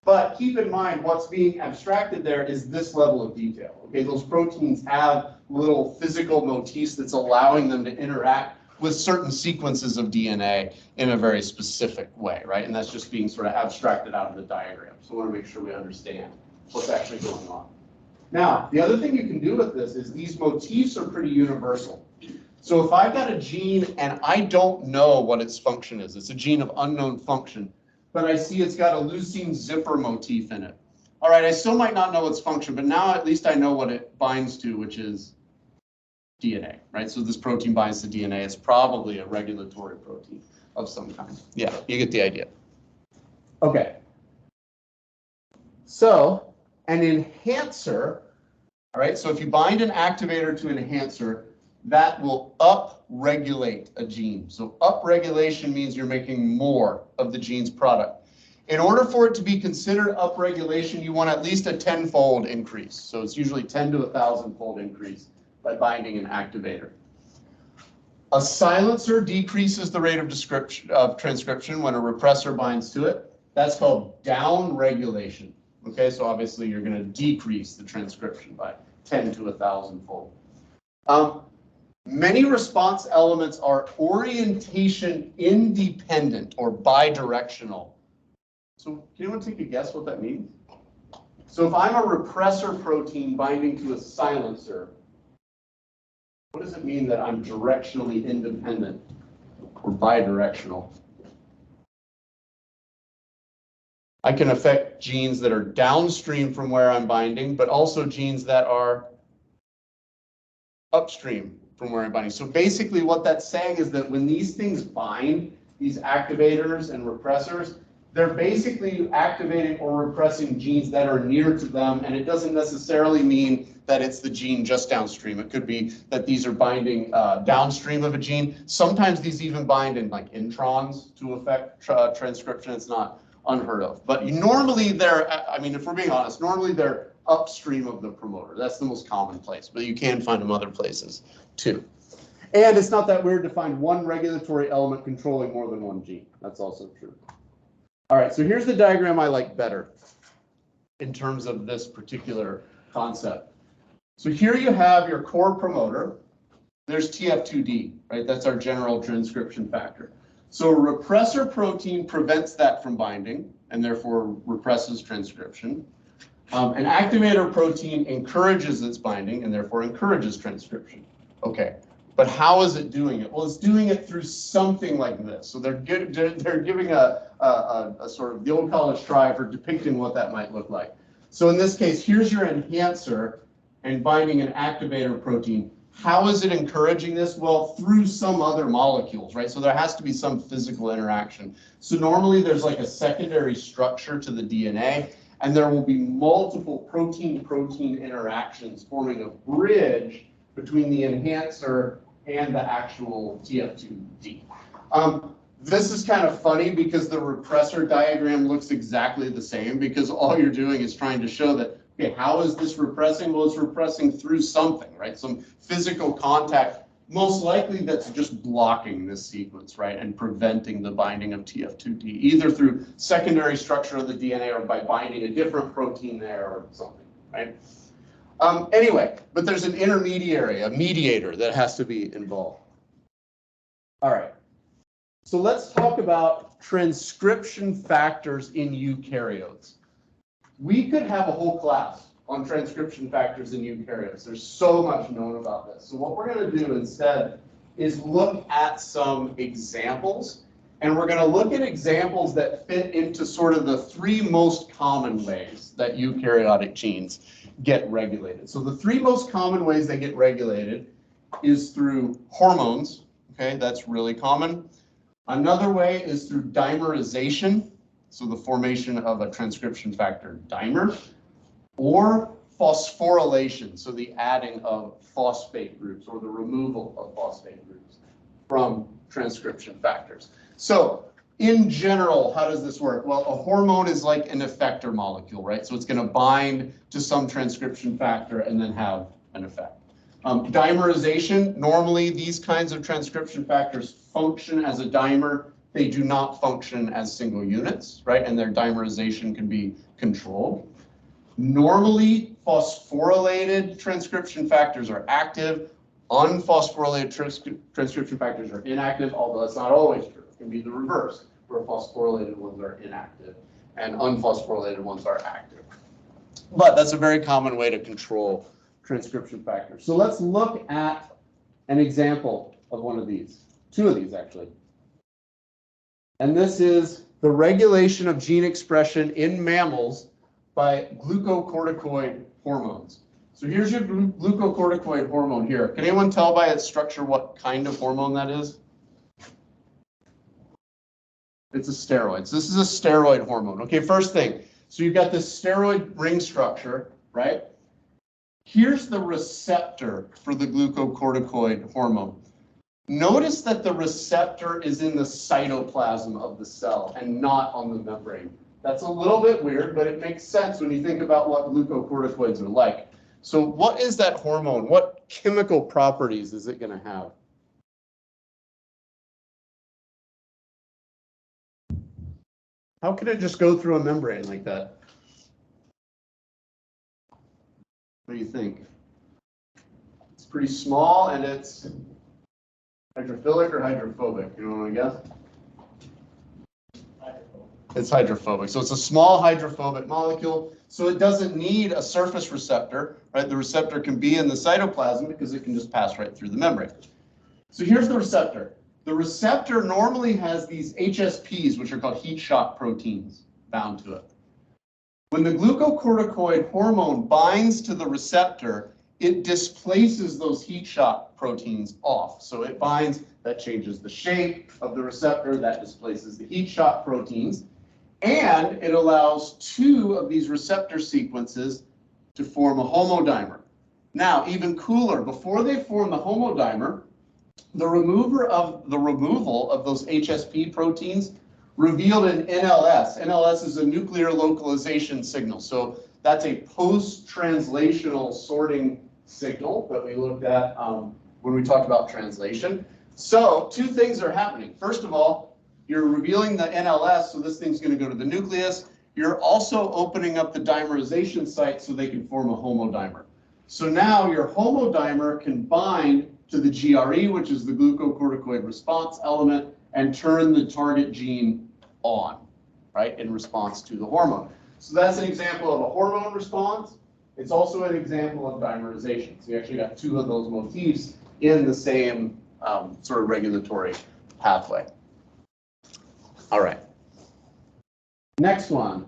But keep in mind, what's being abstracted there is this level of detail. Okay, those proteins have little physical motifs that's allowing them to interact with certain sequences of DNA in a very specific way, right? And that's just being sort of abstracted out of the diagram. So I want to make sure we understand what's actually going on. Now, the other thing you can do with this is these motifs are pretty universal. So if I've got a gene and I don't know what its function is, it's a gene of unknown function, but I see it's got a leucine zipper motif in it. All right, I still might not know its function, but now at least I know what it binds to, which is DNA, right? So this protein binds to DNA. It's probably a regulatory protein of some kind. Yeah, you get the idea. Okay. So an enhancer, all right, so if you bind an activator to an enhancer, that will upregulate a gene. So upregulation means you're making more of the gene's product. In order for it to be considered upregulation, you want at least a 10-fold increase. So it's usually 10 to 1,000-fold increase by binding an activator. A silencer decreases the rate of transcription when a repressor binds to it. That's called downregulation. Okay, so obviously you're going to decrease the transcription by 10 to 1,000-fold. Many response elements are orientation independent or bidirectional. So can anyone take a guess what that means? So if I'm a repressor protein binding to a silencer, what does it mean that I'm directionally independent or bidirectional? I can affect genes that are downstream from where I'm binding, but also genes that are upstream from where I'm binding. So basically what that's saying is that when these things bind, these activators and repressors, they're basically activating or repressing genes that are near to them, and it doesn't necessarily mean that it's the gene just downstream. It could be that these are binding downstream of a gene. Sometimes these even bind in like introns to affect transcription. It's not unheard of. But normally they're, I mean, if we're being honest, normally they're upstream of the promoter. That's the most common place, but you can find them other places too. And it's not that weird to find one regulatory element controlling more than one gene. That's also true. All right, so here's the diagram I like better in terms of this particular concept. So here you have your core promoter. There's TF2D, right? That's our general transcription factor. So a repressor protein prevents that from binding and therefore represses transcription. An activator protein encourages its binding and therefore encourages transcription. Okay, but how is it doing it? Well, it's doing it through something like this. So they're giving a sort of the old college try for depicting what that might look like. So in this case, here's your enhancer and binding an activator protein. How is it encouraging this? Well, through some other molecules, right? So there has to be some physical interaction. So normally there's like a secondary structure to the DNA, and there will be multiple protein-protein interactions forming a bridge between the enhancer and the actual TF2D. This is kind of funny because the repressor diagram looks exactly the same, because all you're doing is trying to show that, okay, how is this repressing? Well, it's repressing through something, right? Some physical contact, most likely that's just blocking this sequence, right? And preventing the binding of TF2D, either through secondary structure of the DNA or by binding a different protein there or something, right? Anyway, but there's an intermediary, a mediator that has to be involved. All right. So let's talk about transcription factors in eukaryotes. We could have a whole class on transcription factors in eukaryotes. There's so much known about this. So what we're going to do instead is look at some examples, and we're going to look at examples that fit into sort of the three most common ways that eukaryotic genes get regulated. So the three most common ways they get regulated is through hormones. Okay, that's really common. Another way is through dimerization, so the formation of a transcription factor dimer, or phosphorylation, so the adding of phosphate groups or the removal of phosphate groups from transcription factors. So in general, how does this work? Well, a hormone is like an effector molecule, right? So it's going to bind to some transcription factor and then have an effect. Dimerization, normally these kinds of transcription factors function as a dimer. They do not function as single units, right? And their dimerization can be controlled. Normally, phosphorylated transcription factors are active. Unphosphorylated transcription factors are inactive, although that's not always true. It can be the reverse, where phosphorylated ones are inactive and unphosphorylated ones are active. But that's a very common way to control transcription factors. So let's look at an example of one of these, two of these actually. And this is the regulation of gene expression in mammals by glucocorticoid hormones. So here's your glucocorticoid hormone here. Can anyone tell by its structure what kind of hormone that is? It's a steroid. So this is a steroid hormone. Okay, first thing. So you've got this steroid ring structure, right? Here's the receptor for the glucocorticoid hormone. Notice that the receptor is in the cytoplasm of the cell and not on the membrane. That's a little bit weird, but it makes sense when you think about what glucocorticoids are like. So what is that hormone? What chemical properties is it going to have? How can it just go through a membrane like that? What do you think? It's pretty small and it's hydrophilic or hydrophobic? You want to guess? It's hydrophobic. So it's a small hydrophobic molecule. So it doesn't need a surface receptor, right? The receptor can be in the cytoplasm because it can just pass right through the membrane. So here's the receptor. The receptor normally has these HSPs, which are called heat shock proteins, bound to it. When the glucocorticoid hormone binds to the receptor, it displaces those heat shock proteins off. So it binds, that changes the shape of the receptor, that displaces the heat shock proteins, and it allows two of these receptor sequences to form a homodimer. Now, even cooler, before they form the homodimer, the removal of those HSP proteins revealed an NLS. NLS is a nuclear localization signal. So that's a post-translational sorting signal that we looked at when we talked about translation. So two things are happening. First of all, you're revealing the NLS, so this thing's going to go to the nucleus, you're also opening up the dimerization site so they can form a homodimer. So now your homodimer can bind to the GRE, which is the glucocorticoid response element, and turn the target gene on, right, in response to the hormone. So that's an example of a hormone response. It's also an example of dimerization. So you actually got two of those motifs in the same sort of regulatory pathway. All right. Next one.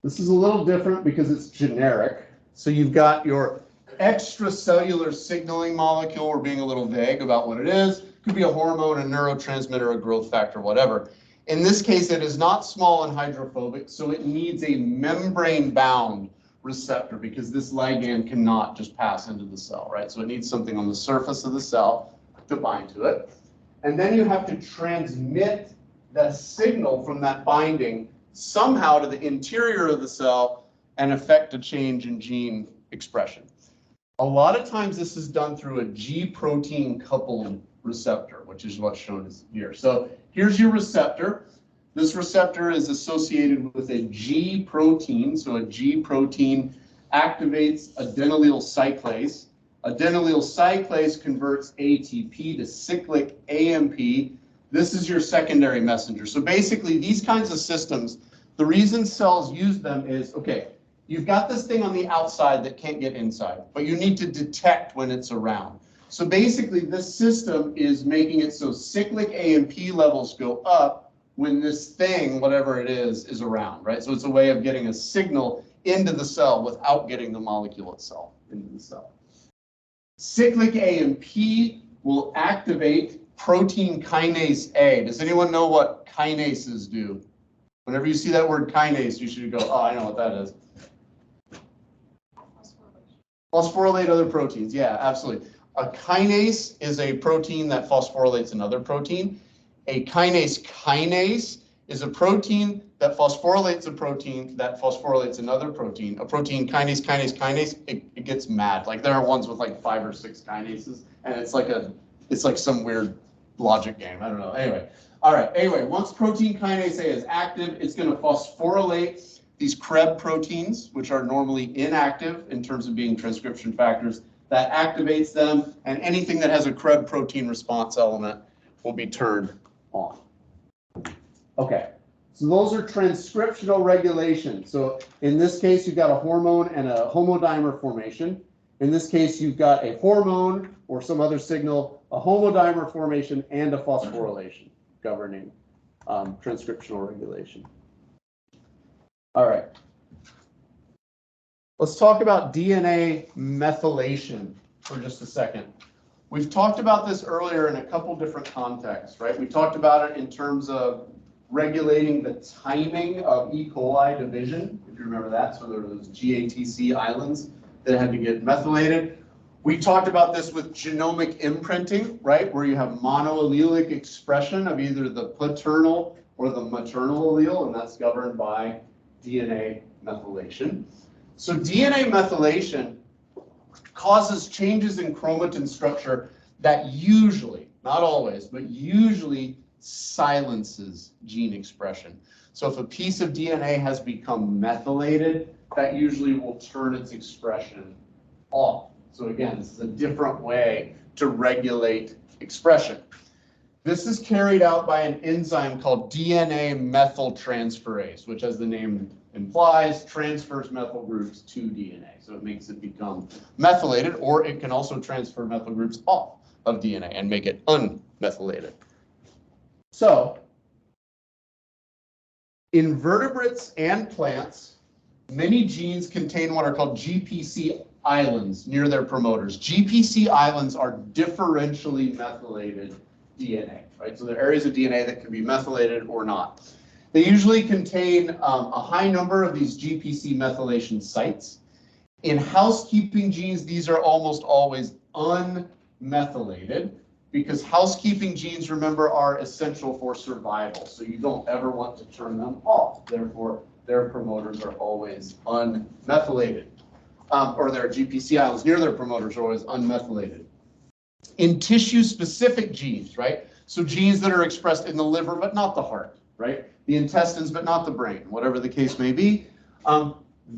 This is a little different because it's generic. So you've got your extracellular signaling molecule. We're being a little vague about what it is. Could be a hormone, a neurotransmitter, a growth factor, whatever. In this case, it is not small and hydrophobic, so it needs a membrane-bound receptor because this ligand cannot just pass into the cell, right? So it needs something on the surface of the cell to bind to it. And then you have to transmit the signal from that binding somehow to the interior of the cell and affect a change in gene expression. A lot of times this is done through a G protein coupled receptor, which is what's shown here. So here's your receptor. This receptor is associated with a G protein. So a G protein activates adenylyl cyclase. Adenylyl cyclase converts ATP to cyclic AMP. This is your secondary messenger. So basically these kinds of systems, the reason cells use them is, okay, you've got this thing on the outside that can't get inside, but you need to detect when it's around. So basically this system is making it so cyclic AMP levels go up when this thing, whatever it is around, right? So it's a way of getting a signal into the cell without getting the molecule itself into the cell. Cyclic AMP will activate protein kinase A. Does anyone know what kinases do? Whenever you see that word kinase, you should go, oh, I know what that is. Phosphorylate other proteins. Yeah, absolutely. A kinase is a protein that phosphorylates another protein. A kinase is a protein that phosphorylates a protein that phosphorylates another protein. A protein kinase, it gets mad. Like there are ones with like 5 or 6 kinases, and it's like some weird logic game. I don't know. Anyway, all right. Anyway, once protein kinase A is active, it's going to phosphorylate these Krebs proteins, which are normally inactive in terms of being transcription factors. That activates them, and anything that has a Krebs protein response element will be turned on. Okay, so those are transcriptional regulations. So in this case, you've got a hormone and a homodimer formation. In this case, you've got a hormone or some other signal, a homodimer formation, and a phosphorylation governing transcriptional regulation. All right. Let's talk about DNA methylation for just a second. We've talked about this earlier in a couple different contexts, right? We talked about it in terms of regulating the timing of E. coli division, if you remember that. So there were those GATC islands that had to get methylated. We talked about this with genomic imprinting, right? Where you have monoallelic expression of either the paternal or the maternal allele, and that's governed by DNA methylation. So DNA methylation causes changes in chromatin structure that usually, not always, but usually silences gene expression. So if a piece of DNA has become methylated, that usually will turn its expression off. So again, this is a different way to regulate expression. This is carried out by an enzyme called DNA methyltransferase, which, as the name implies, transfers methyl groups to DNA. So it makes it become methylated, or it can also transfer methyl groups off of DNA and make it unmethylated. So in vertebrates and plants, many genes contain what are called GPC islands near their promoters. GPC islands are differentially methylated DNA, right? So they're areas of DNA that can be methylated or not. They usually contain a high number of these GPC methylation sites. In housekeeping genes, these are almost always unmethylated because housekeeping genes, remember, are essential for survival. So you don't ever want to turn them off. Therefore, their promoters are always unmethylated, or their GPC islands near their promoters are always unmethylated. In tissue-specific genes, right? So genes that are expressed in the liver, but not the heart, right? The intestines, but not the brain, whatever the case may be.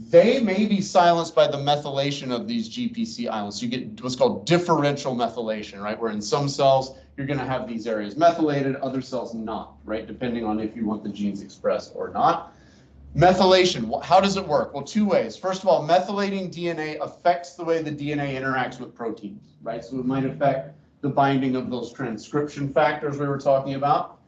They may be silenced by the methylation of these GPC islands. So you get what's called differential methylation, right? Where in some cells, you're going to have these areas methylated, other cells not, right? Depending on if you want the genes expressed or not. Methylation, how does it work? Well, two ways. First of all, methylating DNA affects the way the DNA interacts with proteins, right? So it might affect the binding of those transcription factors we were talking about.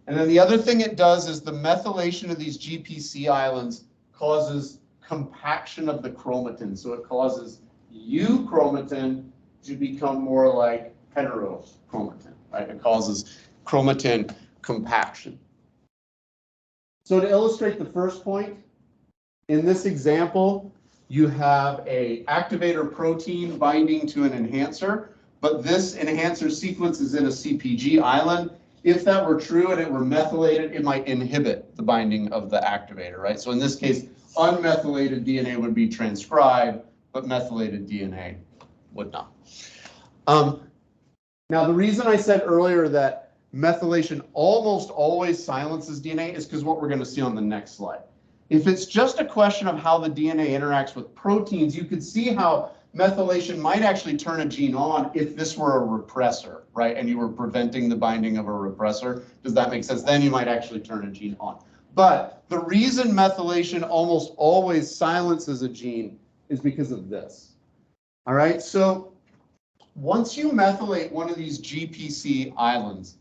And then the other thing it does is the methylation of these GPC islands causes compaction of the chromatin. So it causes euchromatin to become more like heterochromatin, right? It causes chromatin compaction. So to illustrate the first point, in this example, you have a activator protein binding to an enhancer, but this enhancer sequence is in a CPG island. If that were true and it were methylated, it might inhibit the binding of the activator, right? So in this case, unmethylated DNA would be transcribed, but methylated DNA would not. Now, the reason I said earlier that methylation almost always silences DNA is because what we're going to see on the next slide. If it's just a question of how the DNA interacts with proteins, you could see how methylation might actually turn a gene on if this were a repressor, right? And you were preventing the binding of a repressor. Does that make sense? Then you might actually turn a gene on. But the reason methylation almost always silences a gene is because of this. All right, so once you methylate one of these GPC islands,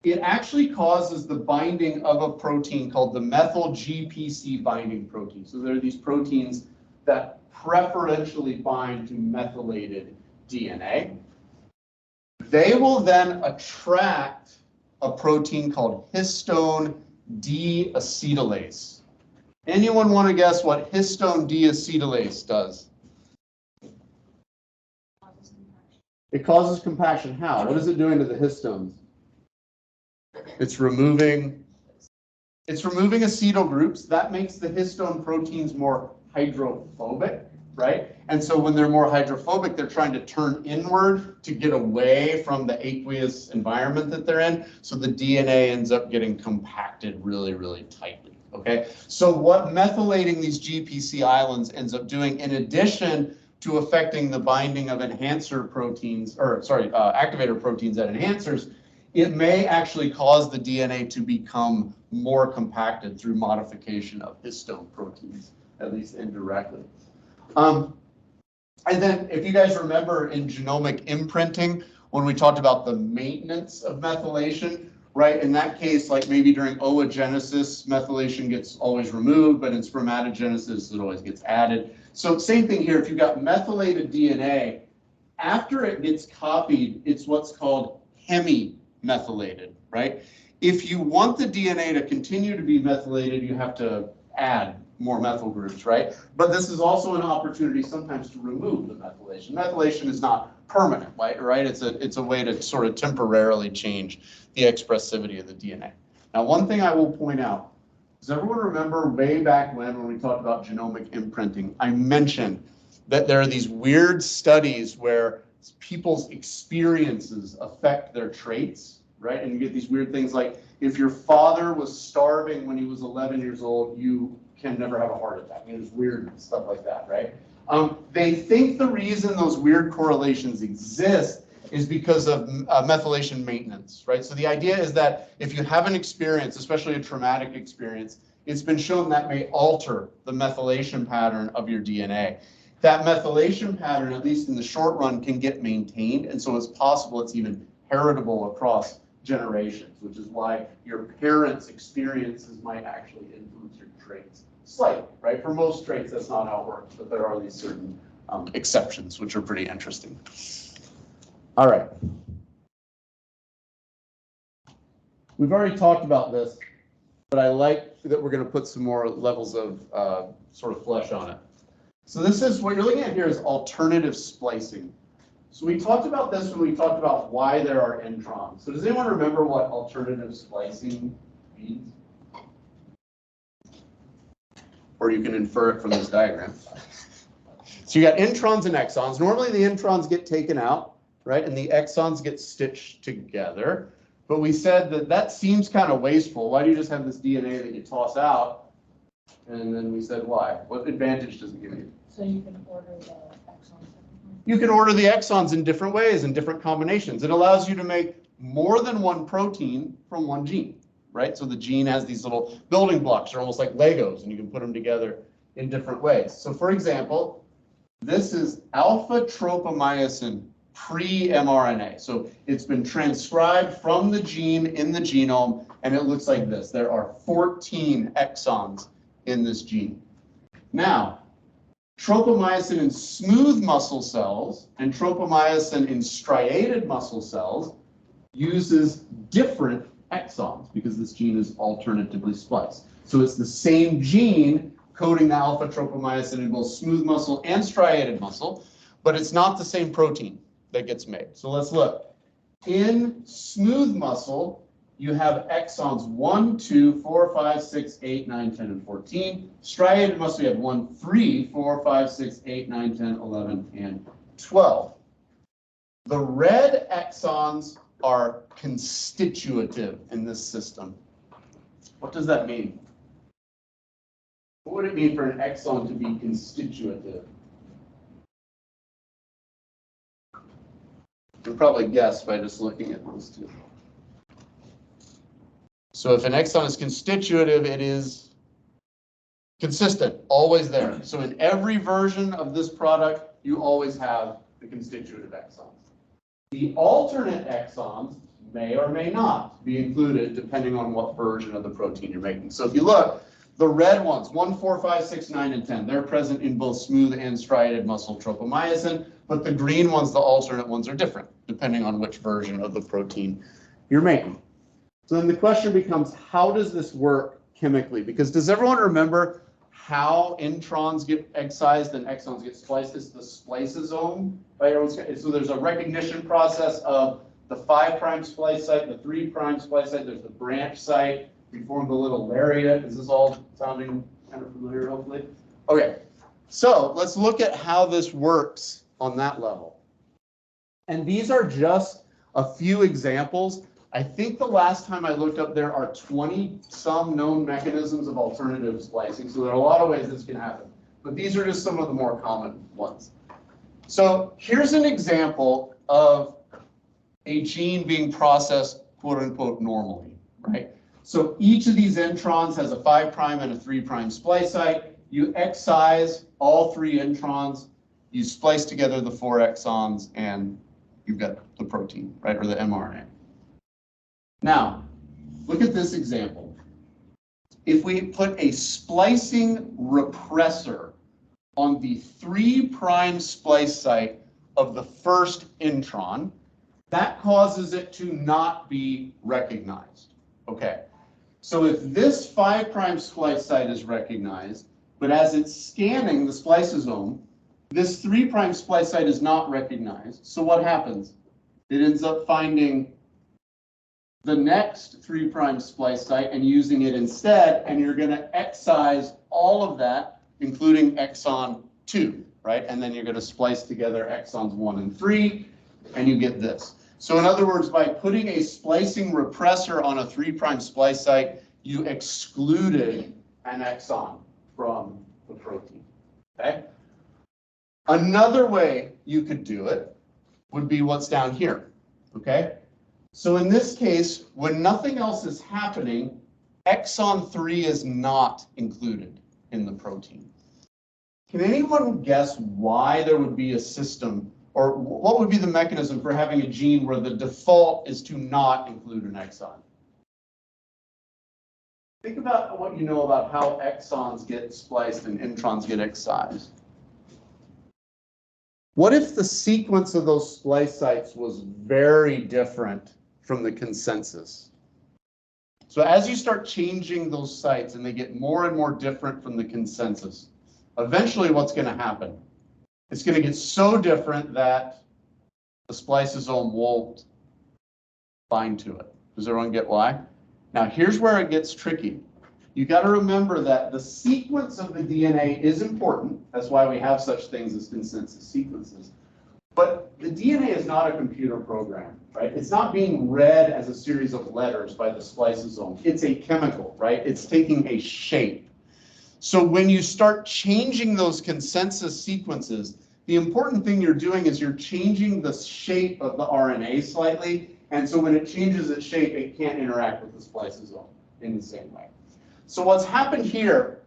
it actually causes the binding of a protein called the methyl GPC binding protein. So there are these proteins that preferentially bind to methylated DNA. They will then attract a protein called histone deacetylase. Anyone want to guess what histone deacetylase does? It causes compaction. How? What is it doing to the histones? It's removing acetyl groups. That makes the histone proteins more hydrophobic, right? And so when they're more hydrophobic, they're trying to turn inward to get away from the aqueous environment that they're in. So the DNA ends up getting compacted really, really tightly, okay? So what methylating these GPC islands ends up doing, in addition to affecting the binding of activator proteins at enhancers, it may actually cause the DNA to become more compacted through modification of histone proteins, at least indirectly. And then if you guys remember in genomic imprinting, when we talked about the maintenance of methylation, right? In that case, like maybe during oogenesis, methylation gets always removed, but in spermatogenesis, it always gets added. So same thing here, if you've got methylated DNA, after it gets copied, it's what's called hemimethylated, right? If you want the DNA to continue to be methylated, you have to add more methyl groups, right? But this is also an opportunity sometimes to remove the methylation. Methylation is not permanent, right? It's a way to sort of temporarily change the expressivity of the DNA. Now, one thing I will point out, does everyone remember way back when we talked about genomic imprinting, I mentioned that there are these weird studies where people's experiences affect their traits, right? And you get these weird things like if your father was starving when he was 11 years old, you can never have a heart attack. There's weird stuff like that, right? They think the reason those weird correlations exist is because of methylation maintenance, right? So the idea is that if you have an experience, especially a traumatic experience, it's been shown that may alter the methylation pattern of your DNA. That methylation pattern, at least in the short run, can get maintained, and so it's possible it's even heritable across generations, which is why your parents' experiences might actually influence your traits. Slightly, right? For most traits, that's not how it works, but there are these certain exceptions, which are pretty interesting. All right. We've already talked about this, but I like that we're going to put some more levels of sort of flesh on it. So this is, what you're looking at here is alternative splicing. So we talked about this when we talked about why there are introns. So does anyone remember what alternative splicing means? Or you can infer it from this diagram. So you got introns and exons. Normally the introns get taken out, right? And the exons get stitched together. But we said that that seems kind of wasteful. Why do you just have this DNA that you toss out? And then we said, why? What advantage does it give you? So you can order the exons. You can order the exons in different ways, in different combinations. It allows you to make more than one protein from one gene, right? So the gene has these little building blocks, they're almost like Legos, and you can put them together in different ways. So for example, this is alpha tropomyosin pre-mRNA. So it's been transcribed from the gene in the genome, and it looks like this. There are 14 exons in this gene. Now, tropomyosin in smooth muscle cells and tropomyosin in striated muscle cells uses different exons because this gene is alternatively spliced. So it's the same gene coding the alpha tropomyosin in both smooth muscle and striated muscle, but it's not the same protein that gets made. So let's look. In smooth muscle, you have exons 1, 2, 4, 5, 6, 8, 9, 10, and 14. Striated muscle, you have 1, 3, 4, 5, 6, 8, 9, 10, 11, and 12. The red exons are constitutive in this system. What does that mean? What would it mean for an exon to be constitutive? You'll probably guess by just looking at those two. So if an exon is constitutive, it is consistent, always there. So in every version of this product, you always have the constitutive exons. The alternate exons may or may not be included depending on what version of the protein you're making. So if you look, the red ones, 1, 4, 5, 6, 9, and 10, they're present in both smooth and striated muscle tropomyosin, but the green ones, the alternate ones, are different depending on which version of the protein you're making. So then the question becomes, how does this work chemically? Because does everyone remember how introns get excised and exons get spliced? It's the spliceosome, right? So there's a recognition process of the 5' splice site, the 3' splice site, there's the branch site. We formed a little lariat. Is this all sounding kind of familiar, hopefully? Okay, so let's look at how this works on that level. And these are just a few examples. I think the last time I looked up, there are 20 some known mechanisms of alternative splicing. So there are a lot of ways this can happen, but these are just some of the more common ones. So here's an example of a gene being processed, quote unquote, normally, right? So each of these introns has a 5' and a 3' splice site. You excise all 3 introns, you splice together the 4 exons, and you've got the protein, right, or the mRNA. Now, look at this example. If we put a splicing repressor on the 3' splice site of the first intron, that causes it to not be recognized. Okay, so if this 5' splice site is recognized, but as it's scanning the spliceosome, this 3' splice site is not recognized. So what happens? It ends up finding the next 3' splice site and using it instead, and you're going to excise all of that, including exon 2, right? And then you're going to splice together exons 1 and 3, and you get this. So in other words, by putting a splicing repressor on a 3' splice site, you excluded an exon from the protein, okay? Another way you could do it would be what's down here, okay? So in this case, when nothing else is happening, exon 3 is not included in the protein. Can anyone guess why there would be a system, or what would be the mechanism for having a gene where the default is to not include an exon? Think about what you know about how exons get spliced and introns get excised. What if the sequence of those splice sites was very different from the consensus? So as you start changing those sites and they get more and more different from the consensus, eventually what's going to happen? It's going to get so different that the spliceosome won't bind to it. Does everyone get why? Now here's where it gets tricky. You got to remember that the sequence of the DNA is important. That's why we have such things as consensus sequences. But the DNA is not a computer program, right? It's not being read as a series of letters by the spliceosome. It's a chemical, right? It's taking a shape. So when you start changing those consensus sequences, the important thing you're doing is you're changing the shape of the RNA slightly. And so when it changes its shape, it can't interact with the spliceosome in the same way. So what's happened here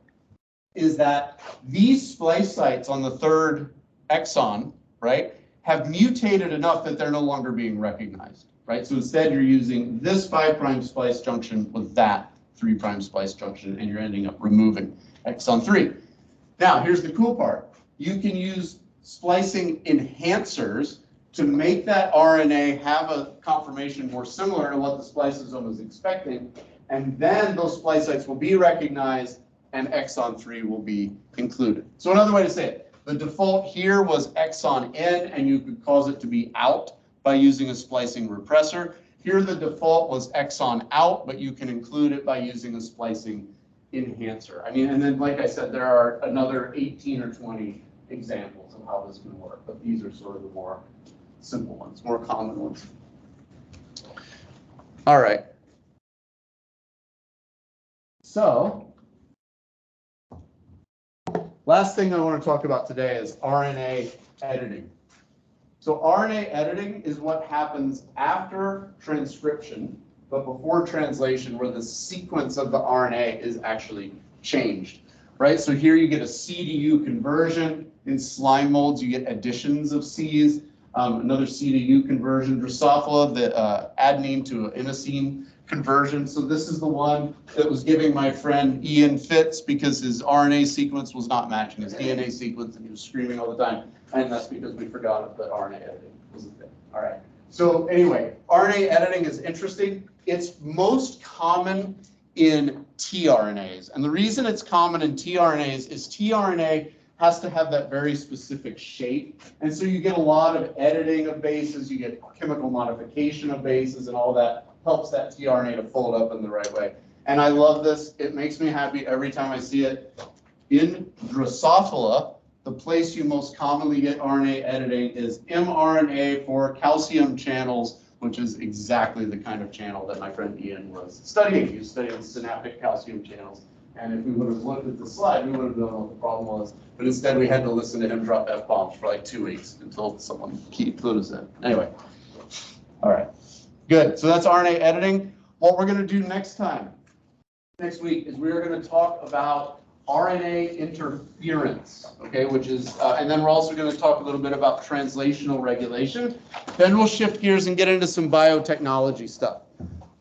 is that these splice sites on the third exon, right, have mutated enough that they're no longer being recognized, right? So instead you're using this 5' splice junction with that 3' splice junction, and you're ending up removing exon 3. Now, here's the cool part. You can use splicing enhancers to make that RNA have a conformation more similar to what the spliceosome is expecting, and then those splice sites will be recognized and exon 3 will be included. So another way to say it, the default here was exon in, and you could cause it to be out by using a splicing repressor. Here the default was exon out, but you can include it by using a splicing enhancer. I mean, and then like I said, there are another 18 or 20 examples of how this can work, but these are sort of the more simple ones, more common ones. All right. So, last thing I want to talk about today is RNA editing. So RNA editing is what happens after transcription, but before translation, where the sequence of the RNA is actually changed, right? So here you get a C to U conversion. In slime molds, you get additions of C's. Another C to U conversion, Drosophila, the adenine to inosine conversion. So this is the one that was giving my friend Ian fits because his RNA sequence was not matching his DNA sequence, and he was screaming all the time. And that's because we forgot that RNA editing was a thing. All right. So anyway, RNA editing is interesting. It's most common in tRNAs. And the reason it's common in tRNAs is tRNA has to have that very specific shape. And so you get a lot of editing of bases, you get chemical modification of bases, and all that helps that tRNA to fold up in the right way. And I love this. It makes me happy every time I see it. In Drosophila, the place you most commonly get RNA editing is mRNA for calcium channels, which is exactly the kind of channel that my friend Ian was studying. He was studying synaptic calcium channels. And if we would have looked at the slide, we would have known what the problem was. But instead, we had to listen to him drop F-bombs for like 2 weeks until someone clued us in. Anyway, all right, good. So that's RNA editing. What we're going to do next week, is we're going to talk about RNA interference, okay, which is, and then we're also going to talk a little bit about translational regulation. Then we'll shift gears and get into some biotechnology stuff.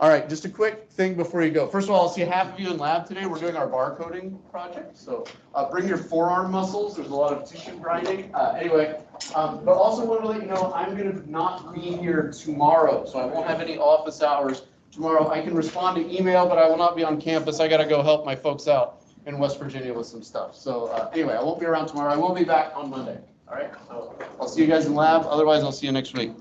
All right, just a quick thing before you go. First of all, I'll see half of you in lab today. We're doing our barcoding project, so bring your forearm muscles. There's a lot of tissue grinding. Anyway, but also wanted to let you know I'm going to not be here tomorrow, so I won't have any office hours tomorrow. I can respond to email, but I will not be on campus. I got to go help my folks out in West Virginia with some stuff. So anyway, I won't be around tomorrow. I will be back on Monday. All right, so I'll see you guys in lab. Otherwise, I'll see you next week.